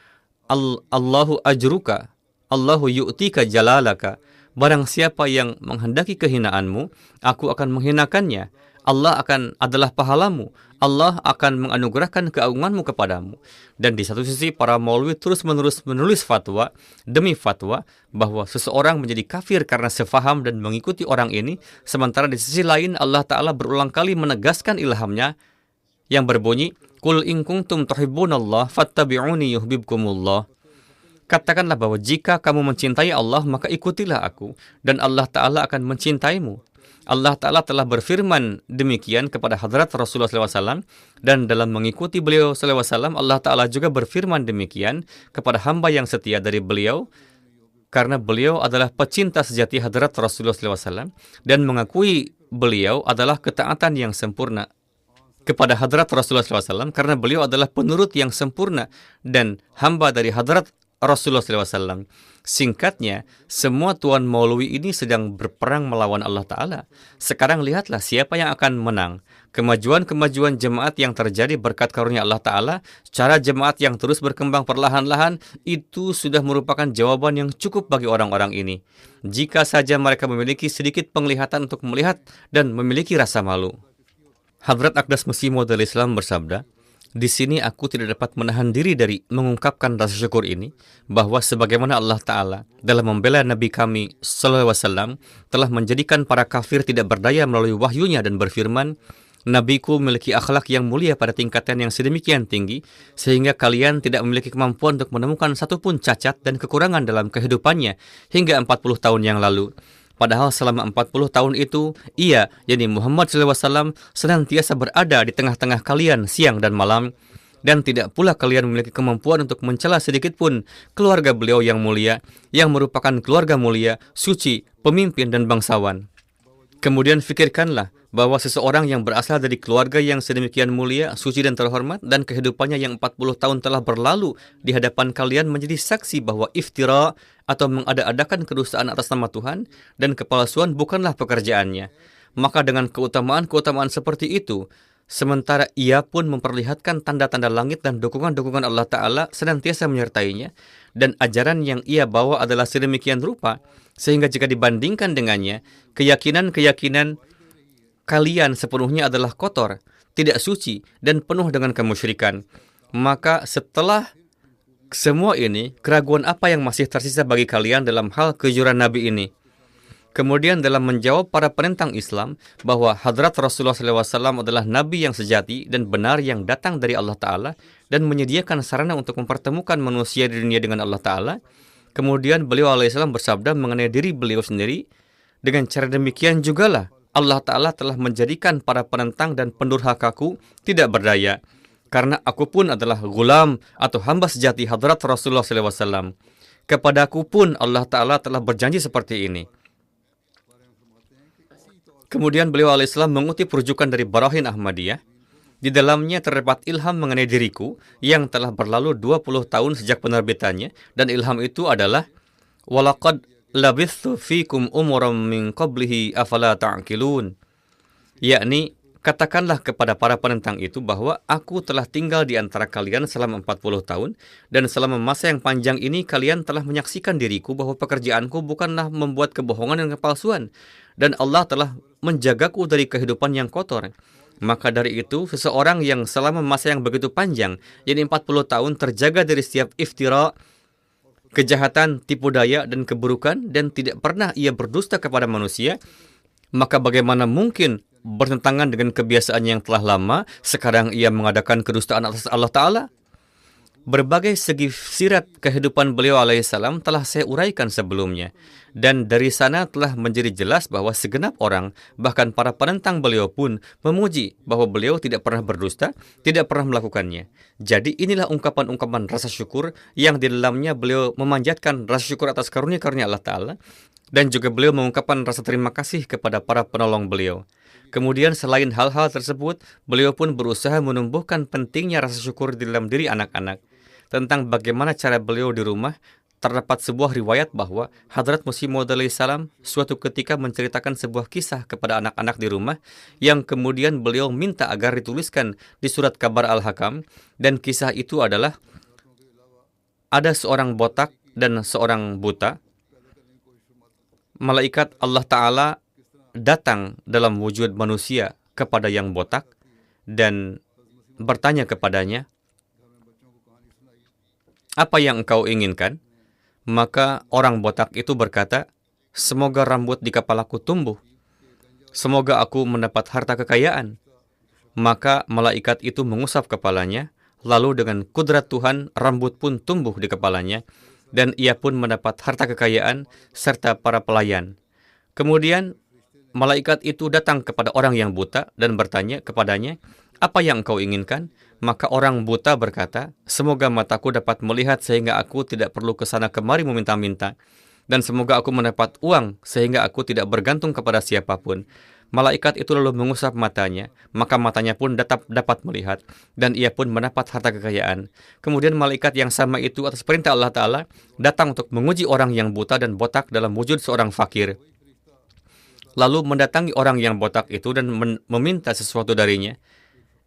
Allahu ajruka. Allahu yu'tika jalalaka. Barang siapa yang menghendaki kehinaanmu, aku akan menghinakannya. Allah adalah pahalamu. Allah akan menganugerahkan keagunganmu kepadamu. Dan di satu sisi para maulwi terus-menerus menulis fatwa demi fatwa bahwa seseorang menjadi kafir karena sefaham dan mengikuti orang ini. Sementara di sisi lain Allah Ta'ala berulang kali menegaskan ilhamnya yang berbunyi, Qul in kuntum tuhibbunallah fattabi'uni yuhibbukumullah. Katakanlah bahwa jika kamu mencintai Allah, maka ikutilah aku, dan Allah Ta'ala akan mencintaimu. Allah Ta'ala telah berfirman demikian kepada hadrat Rasulullah SAW, dan dalam mengikuti beliau SAW, Allah Ta'ala juga berfirman demikian kepada hamba yang setia dari beliau, karena beliau adalah pecinta sejati hadrat Rasulullah SAW, dan mengakui beliau adalah ketaatan yang sempurna kepada hadrat Rasulullah SAW, karena beliau adalah penurut yang sempurna dan hamba dari hadrat Rasulullah SAW. Singkatnya, semua tuan maulwi ini sedang berperang melawan Allah Ta'ala. Sekarang lihatlah siapa yang akan menang. Kemajuan-kemajuan jemaat yang terjadi berkat karunia Allah Ta'ala, cara jemaat yang terus berkembang perlahan-lahan, itu sudah merupakan jawaban yang cukup bagi orang-orang ini. Jika saja mereka memiliki sedikit penglihatan untuk melihat dan memiliki rasa malu. Hadrat Aqdas Masih Maud alaihissalam bersabda, di sini aku tidak dapat menahan diri dari mengungkapkan rasa syukur ini, bahwa sebagaimana Allah Ta'ala dalam membela Nabi kami SAW telah menjadikan para kafir tidak berdaya melalui wahyunya dan berfirman, Nabiku memiliki akhlak yang mulia pada tingkatan yang sedemikian tinggi, sehingga kalian tidak memiliki kemampuan untuk menemukan satupun cacat dan kekurangan dalam kehidupannya hingga 40 tahun yang lalu. Padahal selama 40 tahun itu, ia, yakni Muhammad SAW, senantiasa berada di tengah-tengah kalian siang dan malam, dan tidak pula kalian memiliki kemampuan untuk mencela sedikit pun keluarga beliau yang mulia, yang merupakan keluarga mulia, suci, pemimpin dan bangsawan. Kemudian fikirkanlah bahwa seseorang yang berasal dari keluarga yang sedemikian mulia, suci dan terhormat, dan kehidupannya yang 40 tahun telah berlalu di hadapan kalian menjadi saksi bahwa iftira atau mengada-adakan kedustaan atas nama Tuhan dan kepalsuan bukanlah pekerjaannya. Maka dengan keutamaan-keutamaan seperti itu, sementara ia pun memperlihatkan tanda-tanda langit dan dukungan-dukungan Allah Ta'ala senantiasa menyertainya, dan ajaran yang ia bawa adalah sedemikian rupa, sehingga jika dibandingkan dengannya, keyakinan-keyakinan kalian sepenuhnya adalah kotor, tidak suci, dan penuh dengan kemusyrikan. Maka setelah semua ini, keraguan apa yang masih tersisa bagi kalian dalam hal kejujuran Nabi ini? Kemudian dalam menjawab para penentang Islam bahwa Hadrat Rasulullah SAW adalah Nabi yang sejati dan benar yang datang dari Allah Ta'ala dan menyediakan sarana untuk mempertemukan manusia di dunia dengan Allah Ta'ala, kemudian beliau alaihissalam bersabda mengenai diri beliau sendiri, dengan cara demikian jugalah Allah Ta'ala telah menjadikan para penentang dan pendurhakaku tidak berdaya, karena aku pun adalah gulam atau hamba sejati Hadrat Rasulullah SAW. Kepadaku pun Allah Ta'ala telah berjanji seperti ini. Kemudian beliau alaihissalam mengutip rujukan dari Barahin Ahmadiyah. Di dalamnya terdapat ilham mengenai diriku yang telah berlalu 20 tahun sejak penerbitannya, dan ilham itu adalah walaqad labithtu fikum umuram min qablihi afala ta'qilun. Yakni katakanlah kepada para penentang itu bahwa aku telah tinggal di antara kalian selama 40 tahun, dan selama masa yang panjang ini kalian telah menyaksikan diriku bahwa pekerjaanku bukanlah membuat kebohongan dan kepalsuan, dan Allah telah menjagaku dari kehidupan yang kotor. Maka dari itu, seseorang yang selama masa yang begitu panjang, yakni 40 tahun, terjaga dari setiap iftira, kejahatan, tipu daya, dan keburukan, dan tidak pernah ia berdusta kepada manusia, maka bagaimana mungkin bertentangan dengan kebiasaan yang telah lama, sekarang ia mengadakan kedustaan atas Allah Ta'ala? Berbagai segi sirat kehidupan beliau alaihissalam telah saya uraikan sebelumnya, dan dari sana telah menjadi jelas bahwa segenap orang, bahkan para penentang beliau pun memuji bahwa beliau tidak pernah berdusta, tidak pernah melakukannya. Jadi inilah ungkapan-ungkapan rasa syukur yang di dalamnya beliau memanjatkan rasa syukur atas karunia-karunia Allah Ta'ala, dan juga beliau mengungkapkan rasa terima kasih kepada para penolong beliau. Kemudian selain hal-hal tersebut, beliau pun berusaha menumbuhkan pentingnya rasa syukur di dalam diri anak-anak. Tentang bagaimana cara beliau di rumah, terdapat sebuah riwayat bahwa Hadrat Masih Maud alaihissalam suatu ketika menceritakan sebuah kisah kepada anak-anak di rumah, yang kemudian beliau minta agar dituliskan di surat kabar Al-Hakam, dan kisah itu adalah ada seorang botak dan seorang buta. Malaikat Allah Ta'ala datang dalam wujud manusia kepada yang botak dan bertanya kepadanya, "Apa yang engkau inginkan?" Maka orang botak itu berkata, "Semoga rambut di kepalaku tumbuh. Semoga aku mendapat harta kekayaan." Maka malaikat itu mengusap kepalanya, lalu dengan kudrat Tuhan rambut pun tumbuh di kepalanya, dan ia pun mendapat harta kekayaan serta para pelayan. Kemudian malaikat itu datang kepada orang yang buta dan bertanya kepadanya, "Apa yang engkau inginkan?" Maka orang buta berkata, "Semoga mataku dapat melihat sehingga aku tidak perlu ke sana kemari meminta-minta, dan semoga aku mendapat uang sehingga aku tidak bergantung kepada siapapun." Malaikat itu lalu mengusap matanya, maka matanya pun dapat melihat, dan ia pun mendapat harta kekayaan. Kemudian malaikat yang sama itu atas perintah Allah Ta'ala datang untuk menguji orang yang buta dan botak dalam wujud seorang fakir. Lalu mendatangi orang yang botak itu dan meminta sesuatu darinya.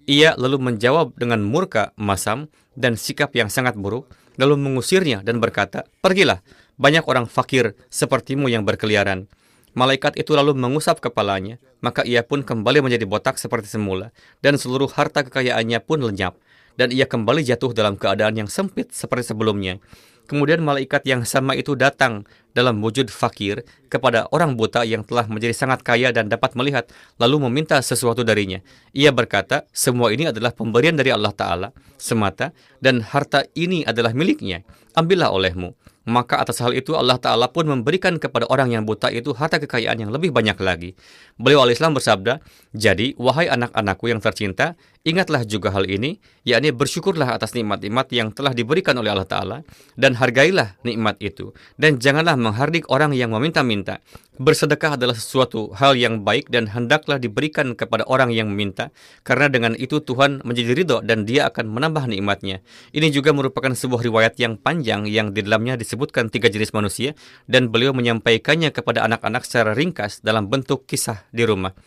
Ia lalu menjawab dengan murka, masam, dan sikap yang sangat buruk, lalu mengusirnya dan berkata, "Pergilah, banyak orang fakir sepertimu yang berkeliaran." Malaikat itu lalu mengusap kepalanya, maka ia pun kembali menjadi botak seperti semula, dan seluruh harta kekayaannya pun lenyap, dan ia kembali jatuh dalam keadaan yang sempit seperti sebelumnya. Kemudian malaikat yang sama itu datang dalam wujud fakir kepada orang buta yang telah menjadi sangat kaya dan dapat melihat, lalu meminta sesuatu darinya. Ia berkata, "Semua ini adalah pemberian dari Allah Ta'ala semata, dan harta ini adalah miliknya. Ambillah olehmu." maka atas hal itu Allah Ta'ala pun memberikan kepada orang yang buta itu harta kekayaan yang lebih banyak lagi. Beliau al-Islam bersabda, jadi wahai anak-anakku yang tercinta, ingatlah juga hal ini, yakni bersyukurlah atas nikmat-nikmat yang telah diberikan oleh Allah Ta'ala, dan hargailah nikmat itu, dan janganlah menghardik orang yang meminta-minta. Bersedekah adalah sesuatu hal yang baik dan hendaklah diberikan kepada orang yang meminta, karena dengan itu Tuhan menjadi ridho dan dia akan menambah nikmatnya. Ini juga merupakan sebuah riwayat yang panjang yang di dalamnya disebutkan 3 jenis manusia, dan beliau menyampaikannya kepada anak-anak secara ringkas dalam bentuk kisah di rumah.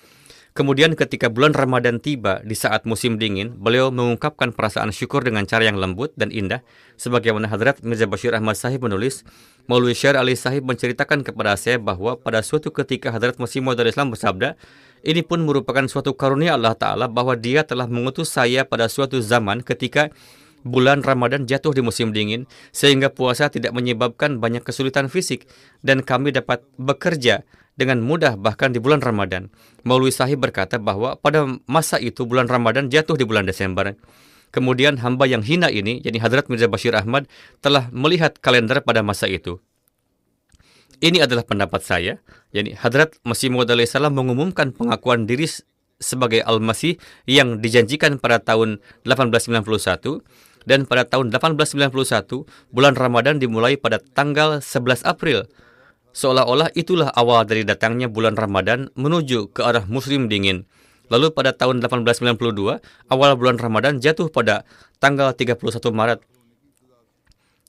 Kemudian ketika bulan Ramadan tiba di saat musim dingin, beliau mengungkapkan perasaan syukur dengan cara yang lembut dan indah. Sebagaimana Hadrat Mirza Bashir Ahmad Sahib menulis, Maulwi Syar Ali Sahib menceritakan kepada saya bahwa pada suatu ketika Hadrat Masih Maud Islam bersabda, ini pun merupakan suatu karunia Allah Ta'ala bahwa dia telah mengutus saya pada suatu zaman ketika bulan Ramadan jatuh di musim dingin, sehingga puasa tidak menyebabkan banyak kesulitan fisik, dan kami dapat bekerja dengan mudah bahkan di bulan Ramadan. Maulwi Sahib berkata bahwa pada masa itu bulan Ramadan jatuh di bulan Desember. Kemudian hamba yang hina ini, yakni Hadrat Mirza Bashir Ahmad, telah melihat kalender pada masa itu. Ini adalah pendapat saya, yakni Hadrat Masih Maud salam mengumumkan pengakuan diri sebagai Al-Masih yang dijanjikan pada tahun 1891, dan pada tahun 1891 bulan Ramadan dimulai pada tanggal 11 April. Seolah-olah itulah awal dari datangnya bulan Ramadan menuju ke arah musim dingin. Lalu pada tahun 1892, awal bulan Ramadan jatuh pada tanggal 31 Maret.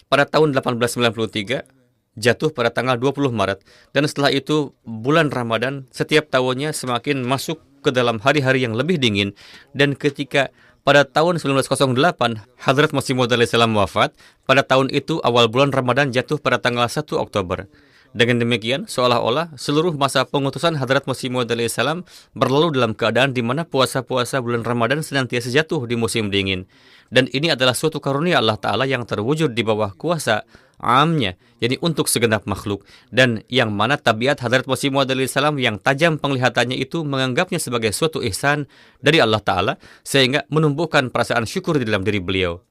Pada tahun 1893, jatuh pada tanggal 20 Maret. Dan setelah itu, bulan Ramadan setiap tahunnya semakin masuk ke dalam hari-hari yang lebih dingin. Dan ketika pada tahun 1908, Hadrat Masih Maud salam wafat, pada tahun itu awal bulan Ramadan jatuh pada tanggal 1 Oktober. Dengan demikian, seolah-olah seluruh masa pengutusan Hadrat Masih Maud salam berlalu dalam keadaan di mana puasa-puasa bulan Ramadan senantiasa jatuh di musim dingin. Dan ini adalah suatu karunia Allah Ta'ala yang terwujud di bawah kuasa amnya, jadi untuk segenap makhluk. Dan yang mana tabiat Hadrat Masih Maud salam yang tajam penglihatannya itu menganggapnya sebagai suatu ihsan dari Allah Ta'ala, sehingga menumbuhkan perasaan syukur di dalam diri beliau.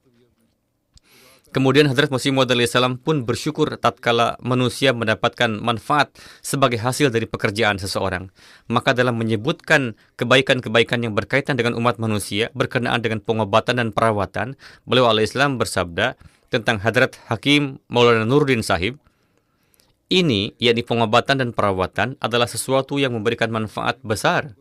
Kemudian Hadrat Masih Maud salam pun bersyukur tatkala manusia mendapatkan manfaat sebagai hasil dari pekerjaan seseorang. Maka dalam menyebutkan kebaikan-kebaikan yang berkaitan dengan umat manusia berkenaan dengan pengobatan dan perawatan, beliau al-Islam bersabda tentang Hadrat Hakim Maulana Nuruddin Sahib, ini, yakni pengobatan dan perawatan, adalah sesuatu yang memberikan manfaat besar.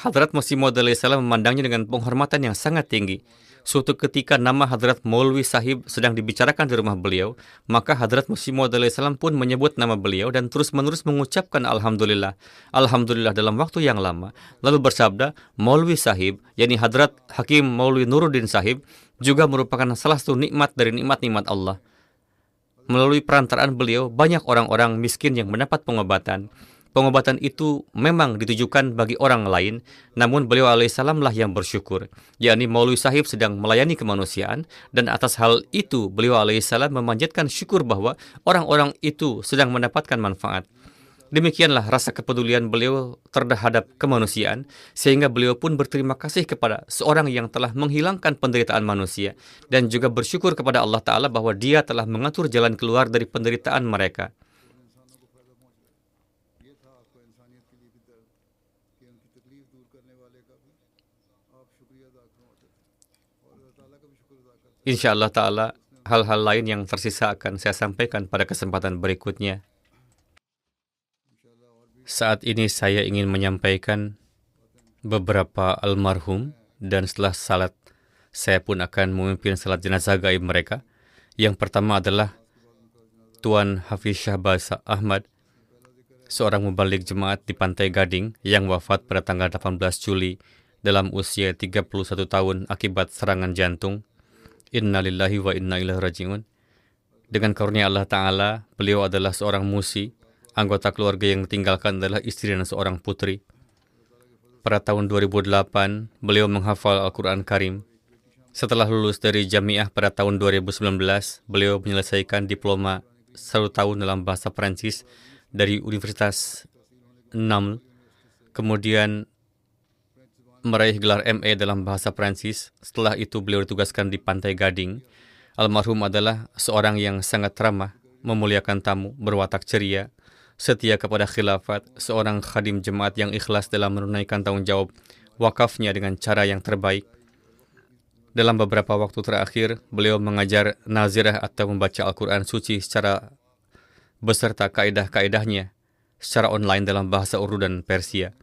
Hadrat Masih Maud salam memandangnya dengan penghormatan yang sangat tinggi. Suatu ketika nama Hadrat Maulwi Sahib sedang dibicarakan di rumah beliau, maka Hadrat Masih Maud salam pun menyebut nama beliau dan terus-menerus mengucapkan Alhamdulillah, Alhamdulillah dalam waktu yang lama. Lalu bersabda, Maulwi Sahib, yakni Hadrat Hakim Maulwi Nuruddin Sahib, juga merupakan salah satu nikmat dari nikmat-nikmat Allah. Melalui perantaraan beliau, banyak orang-orang miskin yang mendapat pengobatan. Pengobatan itu memang ditujukan bagi orang lain, namun beliau alaihissalamlah yang bersyukur, yakni Maulwi Sahib sedang melayani kemanusiaan, dan atas hal itu beliau alaihissalam memanjatkan syukur bahwa orang-orang itu sedang mendapatkan manfaat. Demikianlah rasa kepedulian beliau terhadap kemanusiaan, sehingga beliau pun berterima kasih kepada seorang yang telah menghilangkan penderitaan manusia, dan juga bersyukur kepada Allah Ta'ala bahwa dia telah mengatur jalan keluar dari penderitaan mereka. Insya Allah Ta'ala, hal-hal lain yang tersisa akan saya sampaikan pada kesempatan berikutnya. Saat ini saya ingin menyampaikan beberapa almarhum, dan setelah salat, saya pun akan memimpin salat jenazah gaib mereka. Yang pertama adalah Tuan Hafiz Syahbaz Ahmad, seorang mubalik jemaat di Pantai Gading yang wafat pada tanggal 18 Juli dalam usia 31 tahun akibat serangan jantung. Inna lillahi wa inna ilaihi raji'un. Dengan karunia Allah Ta'ala, beliau adalah seorang musi. Anggota keluarga yang ditinggalkan adalah istri dan seorang putri. Pada tahun 2008, beliau menghafal Al-Quran Karim. Setelah lulus dari Jamiah pada tahun 2019, beliau menyelesaikan diploma 1 tahun dalam bahasa Perancis dari Universitas Naml. Kemudian meraih gelar MA dalam bahasa Perancis. Setelah itu beliau ditugaskan di Pantai Gading. Almarhum adalah seorang yang sangat ramah memuliakan tamu, berwatak ceria, setia kepada khilafat, seorang khadim jemaat yang ikhlas dalam menunaikan tanggung jawab wakafnya dengan cara yang terbaik. Dalam beberapa waktu terakhir, beliau mengajar nazirah atau membaca Al-Quran suci secara beserta kaidah-kaidahnya secara online dalam bahasa Urdu dan Persia.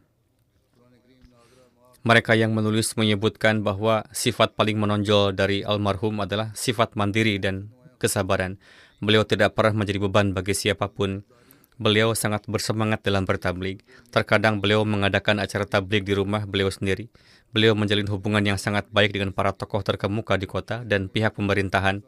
Mereka yang menulis menyebutkan bahwa sifat paling menonjol dari almarhum adalah sifat mandiri dan kesabaran. Beliau tidak pernah menjadi beban bagi siapapun. Beliau sangat bersemangat dalam bertablig. Terkadang beliau mengadakan acara tablig di rumah beliau sendiri. Beliau menjalin hubungan yang sangat baik dengan para tokoh terkemuka di kota dan pihak pemerintahan.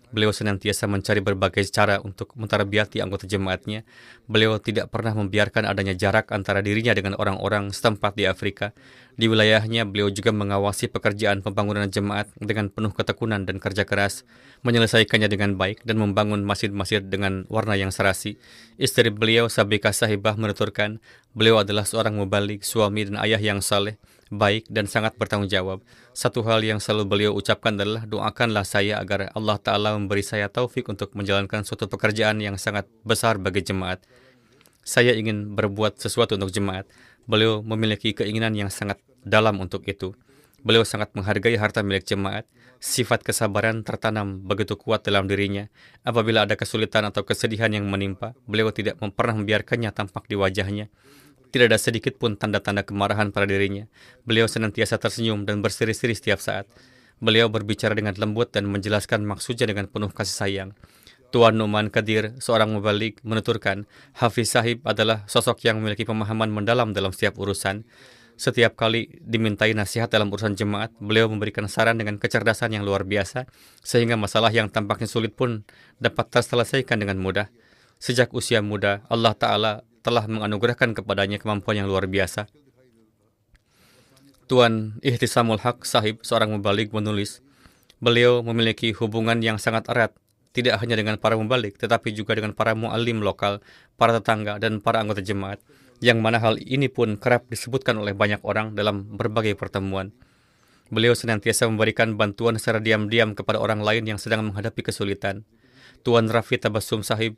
Beliau senantiasa mencari berbagai cara untuk mentarbiyati anggota jemaatnya. Beliau tidak pernah membiarkan adanya jarak antara dirinya dengan orang-orang setempat di Afrika. Di wilayahnya, beliau juga mengawasi pekerjaan pembangunan jemaat dengan penuh ketekunan dan kerja keras, menyelesaikannya dengan baik, dan membangun masjid-masjid dengan warna yang serasi. Istri beliau, Sabika Sahibah, menuturkan, beliau adalah seorang mubalik, suami dan ayah yang saleh, baik, dan sangat bertanggung jawab. Satu hal yang selalu beliau ucapkan adalah, doakanlah saya agar Allah Ta'ala memberi saya taufik untuk menjalankan suatu pekerjaan yang sangat besar bagi jemaat. Saya ingin berbuat sesuatu untuk jemaat. Beliau memiliki keinginan yang sangat dalam untuk itu. Beliau sangat menghargai harta milik jemaat. Sifat kesabaran tertanam begitu kuat dalam dirinya. Apabila ada kesulitan atau kesedihan yang menimpa, beliau tidak pernah membiarkannya tampak di wajahnya. Tidak ada sedikit pun tanda-tanda kemarahan pada dirinya. Beliau senantiasa tersenyum dan berseri-seri setiap saat. Beliau berbicara dengan lembut dan menjelaskan maksudnya dengan penuh kasih sayang. Tuan Numan Kadir, seorang mubalik, menuturkan, Hafiz Sahib adalah sosok yang memiliki pemahaman mendalam dalam setiap urusan. Setiap kali dimintai nasihat dalam urusan jemaat, beliau memberikan saran dengan kecerdasan yang luar biasa, sehingga masalah yang tampaknya sulit pun dapat terselesaikan dengan mudah. Sejak usia muda, Allah Ta'ala telah menganugerahkan kepadanya kemampuan yang luar biasa. Tuan Ihtisamul Haq Sahib, seorang mubalik, menulis, beliau memiliki hubungan yang sangat erat, tidak hanya dengan para mubalik, tetapi juga dengan para mu'alim lokal, para tetangga, dan para anggota jemaat, yang mana hal ini pun kerap disebutkan oleh banyak orang dalam berbagai pertemuan. Beliau senantiasa memberikan bantuan secara diam-diam kepada orang lain yang sedang menghadapi kesulitan. Tuan Rafi Tabassum Sahib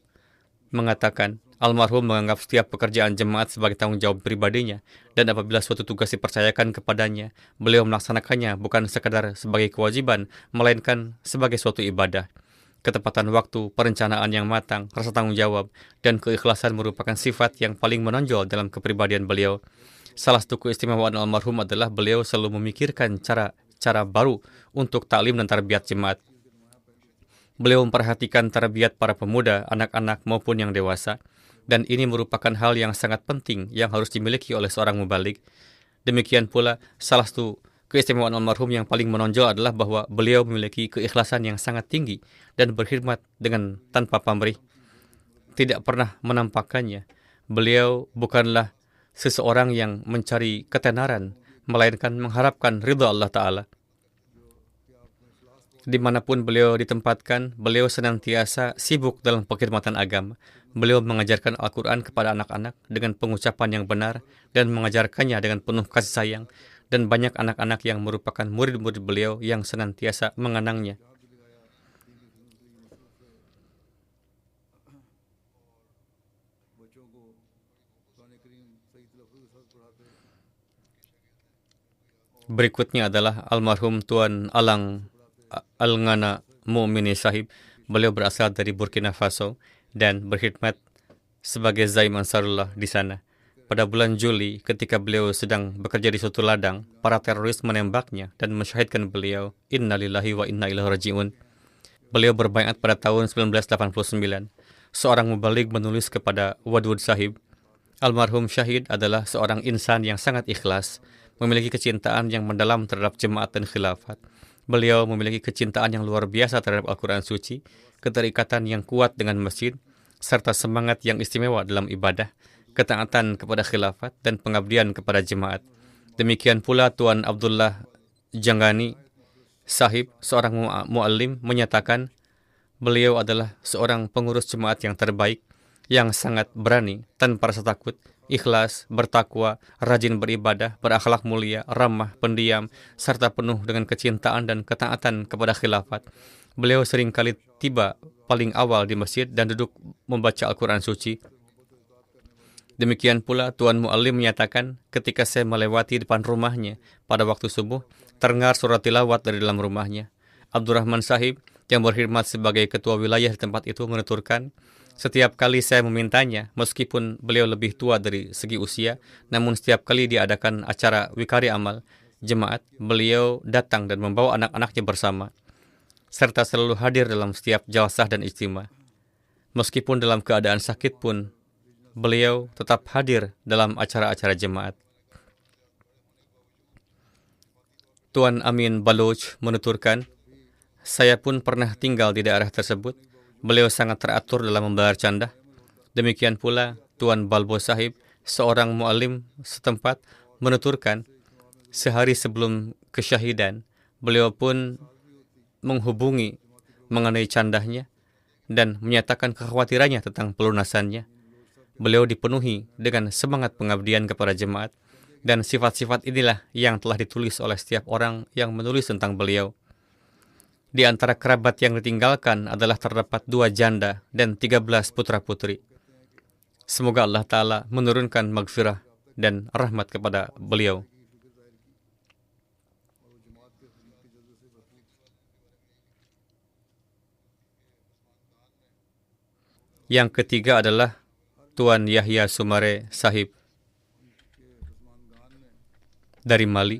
mengatakan, almarhum menganggap setiap pekerjaan jemaat sebagai tanggung jawab pribadinya, dan apabila suatu tugas dipercayakan kepadanya, beliau melaksanakannya bukan sekadar sebagai kewajiban, melainkan sebagai suatu ibadah. Ketepatan waktu, perencanaan yang matang, rasa tanggung jawab, dan keikhlasan merupakan sifat yang paling menonjol dalam kepribadian beliau. Salah satu keistimewaan almarhum adalah beliau selalu memikirkan cara baru untuk taklim dan tarbiyat jemaat. Beliau memperhatikan tarbiyat para pemuda, anak-anak maupun yang dewasa, dan ini merupakan hal yang sangat penting yang harus dimiliki oleh seorang mubalik. Demikian pula, salah satu keistimewaan almarhum yang paling menonjol adalah bahwa beliau memiliki keikhlasan yang sangat tinggi dan berkhidmat dengan tanpa pamrih. Tidak pernah menampakkannya. Beliau bukanlah seseorang yang mencari ketenaran, melainkan mengharapkan ridha Allah Ta'ala. Dimanapun beliau ditempatkan, beliau senantiasa sibuk dalam perkhidmatan agama. Beliau mengajarkan Al-Quran kepada anak-anak dengan pengucapan yang benar dan mengajarkannya dengan penuh kasih sayang. Dan banyak anak-anak yang merupakan murid-murid beliau yang senantiasa mengenangnya. Berikutnya adalah almarhum Tuan Alang Al-Ngana Mu'mini Sahib. Beliau berasal dari Burkina Faso dan berkhidmat sebagai Zaim Ansarullah di sana. Pada bulan Juli, ketika beliau sedang bekerja di suatu ladang, para teroris menembaknya dan mensyahidkan beliau. Inna lillahi wa inna ilaihi raji'un. Beliau berbaiat pada tahun 1989. Seorang mubalik menulis kepada Wadud Sahib, almarhum syahid adalah seorang insan yang sangat ikhlas, memiliki kecintaan yang mendalam terhadap jemaat dan khilafat. Beliau memiliki kecintaan yang luar biasa terhadap Al-Quran Suci, keterikatan yang kuat dengan masjid, serta semangat yang istimewa dalam ibadah, ketaatan kepada khilafat, dan pengabdian kepada jemaat. Demikian pula Tuan Abdullah Janggani Sahib, seorang mu'allim, menyatakan beliau adalah seorang pengurus jemaat yang terbaik, yang sangat berani, tanpa rasa takut, ikhlas, bertakwa, rajin beribadah, berakhlak mulia, ramah, pendiam, serta penuh dengan kecintaan dan ketaatan kepada khilafat. Beliau seringkali tiba paling awal di masjid dan duduk membaca Al-Quran suci. Demikian pula Tuan Mu'allim menyatakan ketika saya melewati depan rumahnya pada waktu subuh, terdengar surat tilawat dari dalam rumahnya. Abdurrahman Sahib yang berkhidmat sebagai ketua wilayah di tempat itu menuturkan, setiap kali saya memintanya, meskipun beliau lebih tua dari segi usia, namun setiap kali diadakan acara wikari amal, jemaat, beliau datang dan membawa anak-anaknya bersama, serta selalu hadir dalam setiap jalsah dan ijtima. Meskipun dalam keadaan sakit pun, beliau tetap hadir dalam acara-acara jemaat. Tuan Amin Baloch menuturkan, saya pun pernah tinggal di daerah tersebut. Beliau sangat teratur dalam membayar candah. Demikian pula Tuan Balbo Sahib, seorang mu'alim setempat, menuturkan, sehari sebelum kesyahidan, beliau pun menghubungi mengenai candahnya dan menyatakan kekhawatirannya tentang pelunasannya. Beliau dipenuhi dengan semangat pengabdian kepada jemaat, dan sifat-sifat inilah yang telah ditulis oleh setiap orang yang menulis tentang beliau. Di antara kerabat yang ditinggalkan adalah terdapat 2 janda dan 13 putra-putri. Semoga Allah Ta'ala menurunkan maghfirah dan rahmat kepada beliau. Yang ketiga adalah Tuan Yahya Sumare Sahib dari Mali.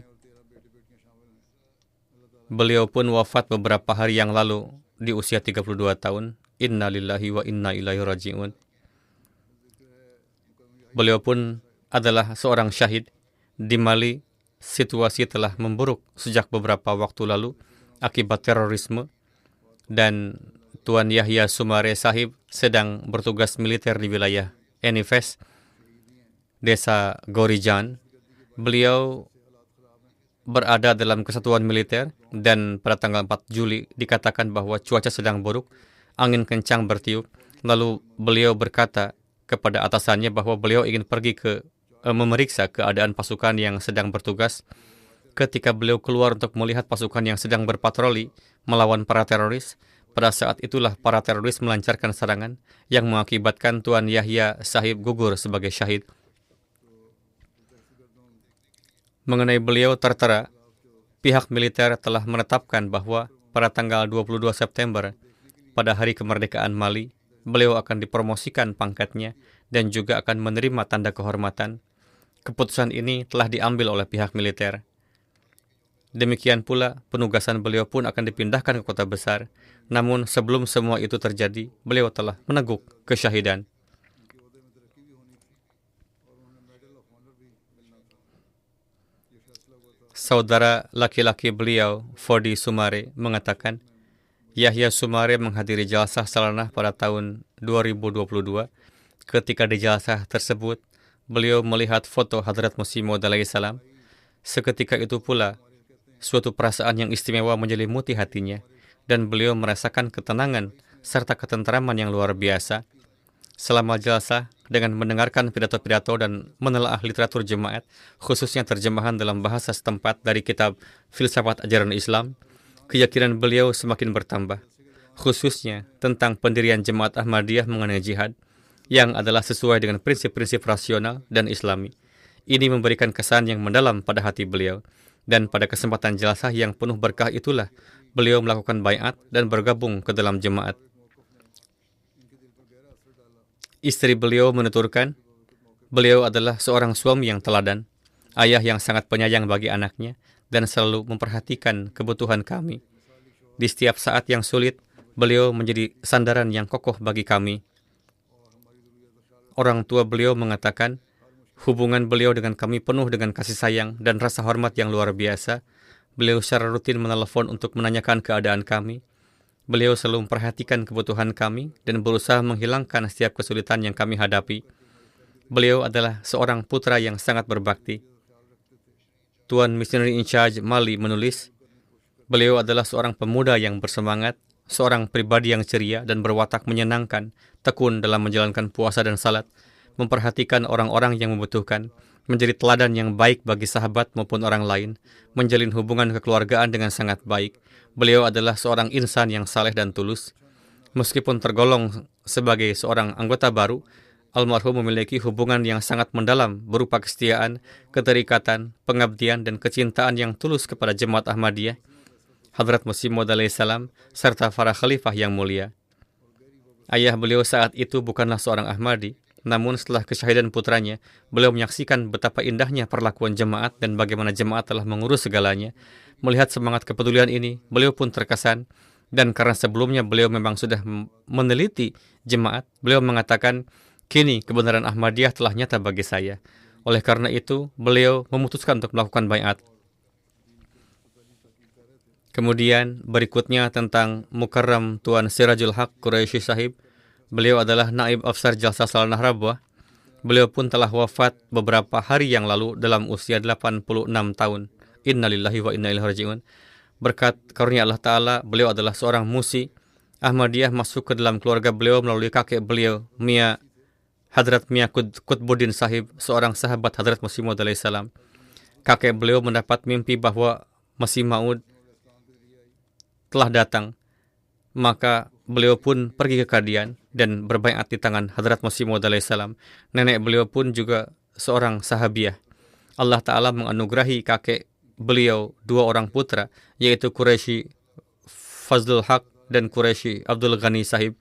Beliau pun wafat beberapa hari yang lalu di usia 32 tahun. Inna lillahi wa inna ilaihi raji'un. Beliau pun adalah seorang syahid. Di Mali, situasi telah memburuk sejak beberapa waktu lalu akibat terorisme, dan Tuan Yahya Sumare Sahib sedang bertugas militer di wilayah Enifes, desa Gorijan. Beliau berada dalam kesatuan militer dan pada tanggal 4 Juli dikatakan bahwa cuaca sedang buruk, angin kencang bertiup. Lalu beliau berkata kepada atasannya bahwa beliau ingin pergi memeriksa keadaan pasukan yang sedang bertugas. Ketika beliau keluar untuk melihat pasukan yang sedang berpatroli melawan para teroris, pada saat itulah para teroris melancarkan serangan yang mengakibatkan Tuan Yahya Sahib gugur sebagai syahid. Mengenai beliau tertera, pihak militer telah menetapkan bahwa pada tanggal 22 September, pada hari kemerdekaan Mali, beliau akan dipromosikan pangkatnya dan juga akan menerima tanda kehormatan. Keputusan ini telah diambil oleh pihak militer. Demikian pula, penugasan beliau pun akan dipindahkan ke kota besar. Namun sebelum semua itu terjadi, beliau telah meneguk kesyahidan. Saudara laki-laki beliau, Fodi Sumare, mengatakan, Yahya Sumare menghadiri jalsah salanah pada tahun 2022. Ketika di jalsah tersebut, beliau melihat foto Hadrat Masih Maud alaihi salam. Seketika itu pula, suatu perasaan yang istimewa menyelimuti hatinya, dan beliau merasakan ketenangan serta ketenteraman yang luar biasa. Selama jalsah, dengan mendengarkan pidato-pidato dan menelaah literatur jemaat, khususnya terjemahan dalam bahasa setempat dari kitab Filsafat Ajaran Islam, keyakinan beliau semakin bertambah, khususnya tentang pendirian Jemaat Ahmadiyah mengenai jihad, yang adalah sesuai dengan prinsip-prinsip rasional dan islami. Ini memberikan kesan yang mendalam pada hati beliau, dan pada kesempatan jalsah yang penuh berkah itulah beliau melakukan baiat dan bergabung ke dalam jemaat. Istri beliau menuturkan, beliau adalah seorang suami yang teladan, ayah yang sangat penyayang bagi anaknya, dan selalu memperhatikan kebutuhan kami. Di setiap saat yang sulit, beliau menjadi sandaran yang kokoh bagi kami. Orang tua beliau mengatakan, hubungan beliau dengan kami penuh dengan kasih sayang dan rasa hormat yang luar biasa. Beliau secara rutin menelepon untuk menanyakan keadaan kami. Beliau selalu memperhatikan kebutuhan kami dan berusaha menghilangkan setiap kesulitan yang kami hadapi. Beliau adalah seorang putra yang sangat berbakti. Tuan Missionary in Charge Mali menulis, beliau adalah seorang pemuda yang bersemangat, seorang pribadi yang ceria dan berwatak menyenangkan, tekun dalam menjalankan puasa dan salat, memperhatikan orang-orang yang membutuhkan, menjadi teladan yang baik bagi sahabat maupun orang lain, menjalin hubungan kekeluargaan dengan sangat baik, Beliau adalah seorang insan yang saleh dan tulus. Meskipun tergolong sebagai seorang anggota baru, almarhum memiliki hubungan yang sangat mendalam berupa kesetiaan, keterikatan, pengabdian, dan kecintaan yang tulus kepada jemaat Ahmadiyah, Hadrat Masih Maud alaihissalam, serta para khalifah yang mulia. Ayah beliau saat itu bukanlah seorang Ahmadi, namun setelah kesyahidan putranya, beliau menyaksikan betapa indahnya perlakuan jemaat dan bagaimana jemaat telah mengurus segalanya. Melihat semangat kepedulian ini, beliau pun terkesan, dan karena sebelumnya beliau memang sudah meneliti jemaat, beliau mengatakan, kini kebenaran Ahmadiyah telah nyata bagi saya. Oleh karena itu, beliau memutuskan untuk melakukan baiat. Kemudian berikutnya tentang Mukarram Tuan Sirajul Haq Quraisy Sahib. Beliau adalah Naib Afsar Jalsa Salanah Rabwah. Beliau pun telah wafat beberapa hari yang lalu dalam usia 86 tahun. Innalillahi wa inna ilaihi raji'un. Berkat karunia Allah Ta'ala, beliau adalah seorang musi. Ahmadiyah masuk ke dalam keluarga beliau melalui kakek beliau, Hadrat Mia Qutbuddin Sahib, seorang sahabat Hadrat Masih Maud alaihissalam. Kakek beliau mendapat mimpi bahwa Masih Maud telah datang. Maka beliau pun pergi ke Kadian dan berbaiat di tangan Hadrat Masih Maud alaihissalam. Nenek beliau pun juga seorang sahabiah. Allah Ta'ala menganugerahi kakek beliau dua orang putra, yaitu Quraisy Fazlul Haq dan Quraisy Abdul Ghani Sahib.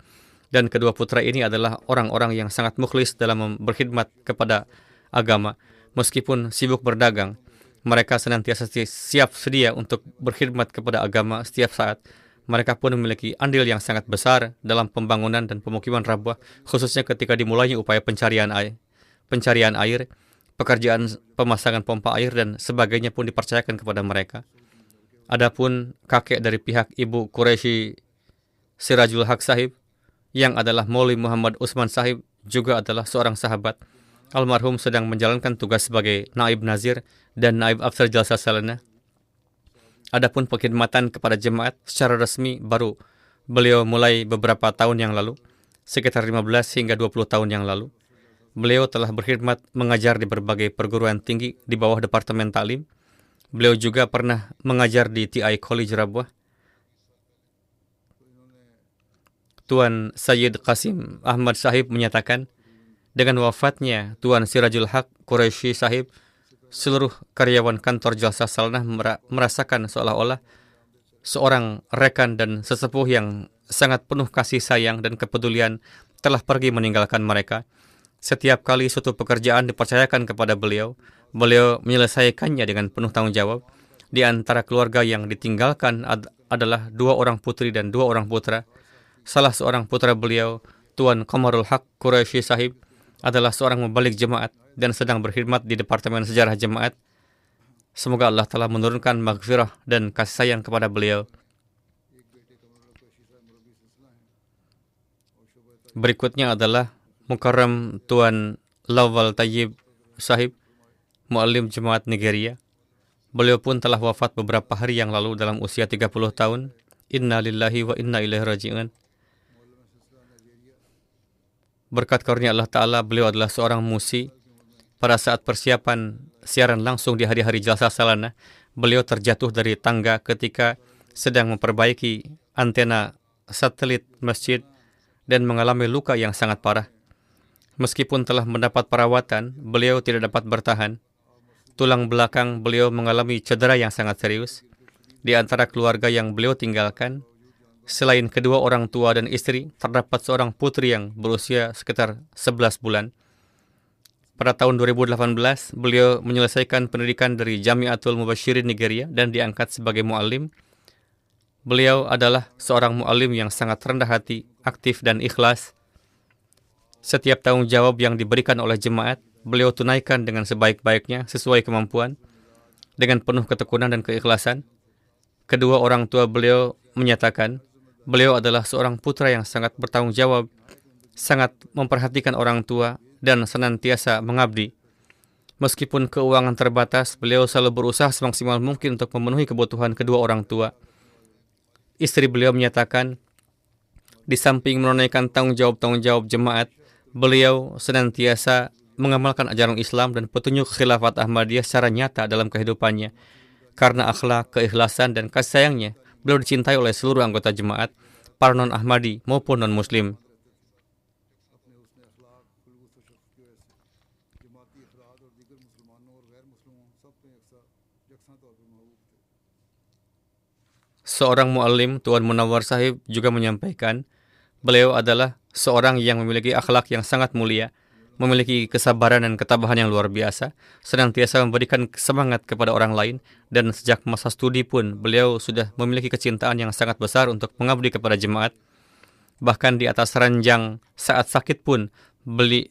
Dan kedua putra ini adalah orang-orang yang sangat mukhlis dalam berkhidmat kepada agama. Meskipun sibuk berdagang, mereka senantiasa siap sedia untuk berkhidmat kepada agama setiap saat. Mereka pun memiliki andil yang sangat besar dalam pembangunan dan pemukiman Rabwah, khususnya ketika dimulainya upaya pencarian air, pekerjaan pemasangan pompa air, dan sebagainya pun dipercayakan kepada mereka. Adapun kakek dari pihak ibu Quraisy Sirajul Haq Sahib, yang adalah Maulwi Muhammad Usman Sahib, juga adalah seorang sahabat. Almarhum sedang menjalankan tugas sebagai Naib Nazir dan Naib Afsar Jalsa Salanah. Adapun perkhidmatan kepada jemaat secara resmi baru beliau mulai beberapa tahun yang lalu, sekitar 15 hingga 20 tahun yang lalu. Beliau telah berkhidmat mengajar di berbagai perguruan tinggi di bawah Departemen Taklim. Beliau juga pernah mengajar di TI College Rabwah. Tuan Sayyid Qasim Ahmad Sahib menyatakan, dengan wafatnya Tuan Sirajul Haq Quraisy Sahib, seluruh karyawan kantor Jalsa Salanah merasakan seolah-olah seorang rekan dan sesepuh yang sangat penuh kasih sayang dan kepedulian telah pergi meninggalkan mereka. Setiap kali suatu pekerjaan dipercayakan kepada beliau, beliau menyelesaikannya dengan penuh tanggung jawab. Di antara keluarga yang ditinggalkan adalah 2 orang putri dan 2 orang putra. Salah seorang putra beliau, Tuan Qamarul Haq Quraisy Sahib, adalah seorang mubalik jemaat dan sedang berkhidmat di Departemen Sejarah Jemaat. Semoga Allah telah menurunkan maghfirah dan kasih sayang kepada beliau. Berikutnya adalah Mukarram Tuan Lawal Tayyib Sahib, muallim jemaat Nigeria. Beliau pun telah wafat beberapa hari yang lalu dalam usia 30 tahun. Inna lillahi wa inna ilaihi raji'un. Berkat karunia Allah Ta'ala, beliau adalah seorang musi. Pada saat persiapan siaran langsung di hari-hari Jalsa Salanah, beliau terjatuh dari tangga ketika sedang memperbaiki antena satelit masjid dan mengalami luka yang sangat parah. Meskipun telah mendapat perawatan, beliau tidak dapat bertahan. Tulang belakang beliau mengalami cedera yang sangat serius. Di antara keluarga yang beliau tinggalkan, selain kedua orang tua dan istri, terdapat seorang putri yang berusia sekitar 11 bulan. Pada tahun 2018, beliau menyelesaikan pendidikan dari Jamiatul Mubashirin Nigeria dan diangkat sebagai muallim. Beliau adalah seorang muallim yang sangat rendah hati, aktif dan ikhlas. Setiap tanggung jawab yang diberikan oleh jemaat, beliau tunaikan dengan sebaik-baiknya sesuai kemampuan, dengan penuh ketekunan dan keikhlasan. Kedua orang tua beliau menyatakan, beliau adalah seorang putra yang sangat bertanggung jawab, sangat memperhatikan orang tua, dan senantiasa mengabdi. Meskipun keuangan terbatas, beliau selalu berusaha semaksimal mungkin untuk memenuhi kebutuhan kedua orang tua. Istri beliau menyatakan, di samping menunaikan tanggung jawab jemaat, beliau senantiasa mengamalkan ajaran Islam dan petunjuk khilafat Ahmadiyah secara nyata dalam kehidupannya. Karena akhlak, keikhlasan, dan kasih sayangnya, Beliau dicintai oleh seluruh anggota jemaat, para non-Ahmadi maupun non-Muslim. Seorang muallim, Tuan Munawwar Sahib, juga menyampaikan, beliau adalah seorang yang memiliki akhlak yang sangat mulia, memiliki kesabaran dan ketabahan yang luar biasa, senantiasa memberikan semangat kepada orang lain, dan sejak masa studi pun beliau sudah memiliki kecintaan yang sangat besar untuk mengabdi kepada jemaat. Bahkan di atas ranjang saat sakit pun,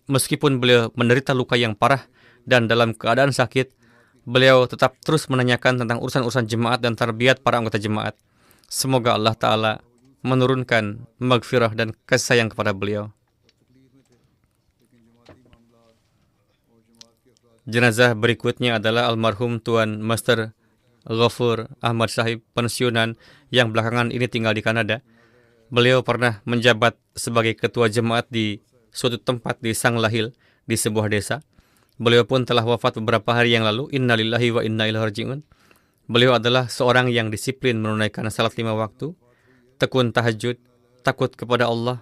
meskipun beliau menderita luka yang parah dan dalam keadaan sakit, beliau tetap terus menanyakan tentang urusan-urusan jemaat dan tarbiyat para anggota jemaat. Semoga Allah Ta'ala menurunkan maghfirah dan kasih sayang kepada beliau. Jenazah berikutnya adalah almarhum Tuan Master Ghafur Ahmad Sahib, pensiunan yang belakangan ini tinggal di Kanada. Beliau pernah menjabat sebagai ketua jemaat di suatu tempat di Sanglahil, di sebuah desa. Beliau pun telah wafat beberapa hari yang lalu. Innalillahi wa inna ilaihi raji'un. Beliau adalah seorang yang disiplin menunaikan salat 5 waktu, tekun tahajud, takut kepada Allah,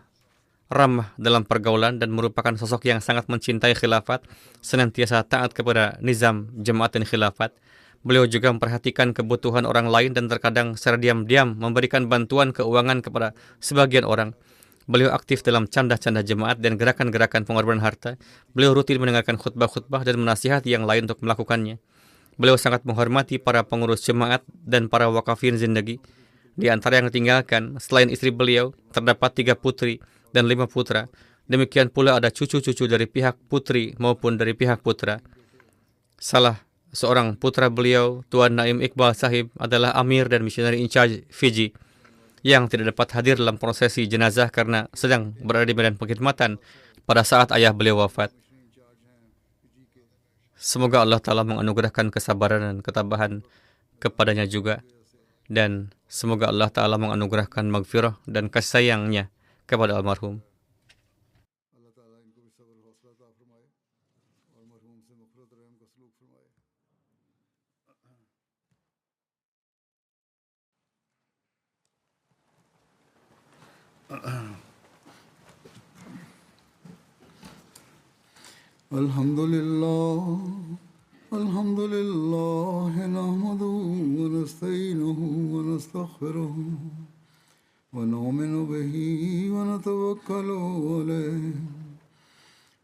ramah dalam pergaulan, dan merupakan sosok yang sangat mencintai khilafat, senantiasa taat kepada nizam jemaat dan khilafat. Beliau juga memperhatikan kebutuhan orang lain dan terkadang secara diam-diam memberikan bantuan keuangan kepada sebagian orang. Beliau aktif dalam canda-canda jemaat dan gerakan-gerakan pengorbanan harta. Beliau rutin mendengarkan khutbah-khutbah dan menasihati yang lain untuk melakukannya. Beliau sangat menghormati para pengurus jemaat dan para wakafin zindagi. Di antara yang ditinggalkan, selain istri beliau, terdapat 3 putri dan 5 putra. Demikian pula ada cucu-cucu dari pihak putri maupun dari pihak putra. Salah seorang putra beliau, Tuan Naim Iqbal Sahib, adalah Amir dan Missionary in Charge Fiji, yang tidak dapat hadir dalam prosesi jenazah karena sedang berada di medan pengkhidmatan pada saat ayah beliau wafat. Semoga Allah Ta'ala menganugerahkan kesabaran dan ketabahan kepadanya juga. Dan semoga Allah Ta'ala menganugerahkan maghfirah dan kasih sayangnya kepada almarhum. Alhamdulillah, nahmaduhu wa nasta'inuhu wa nastaghfiruh, wa nu'minu bihi wa natawakkalu alayh,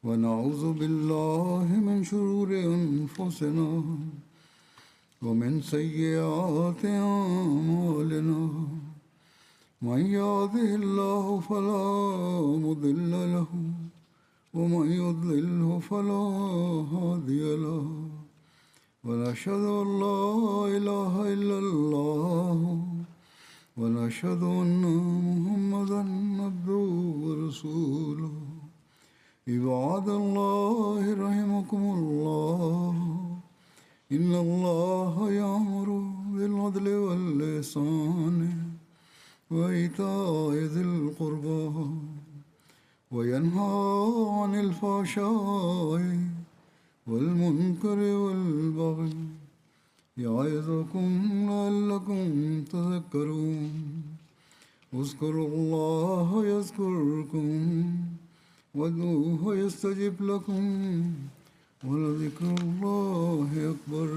wa na'udzu billahi min shururi anfusina wa min sayyiati a'malina. Man yahdihillahu fala mudilla lahu ومن يضلله فلا هادي له ونشهد أن لا إله إلا الله ونشهد أن محمدا عبده ورسوله. عباد الله رحمكم الله، إن الله يأمر بالعدل والإحسان وإيتاء ذي القربى وينهى عن الفحشاء والمنكر والبغي يعظكم لعلكم تذكرون. اذكروا الله يذكركم وادعوه يستجب لكم ولذكر الله أكبر.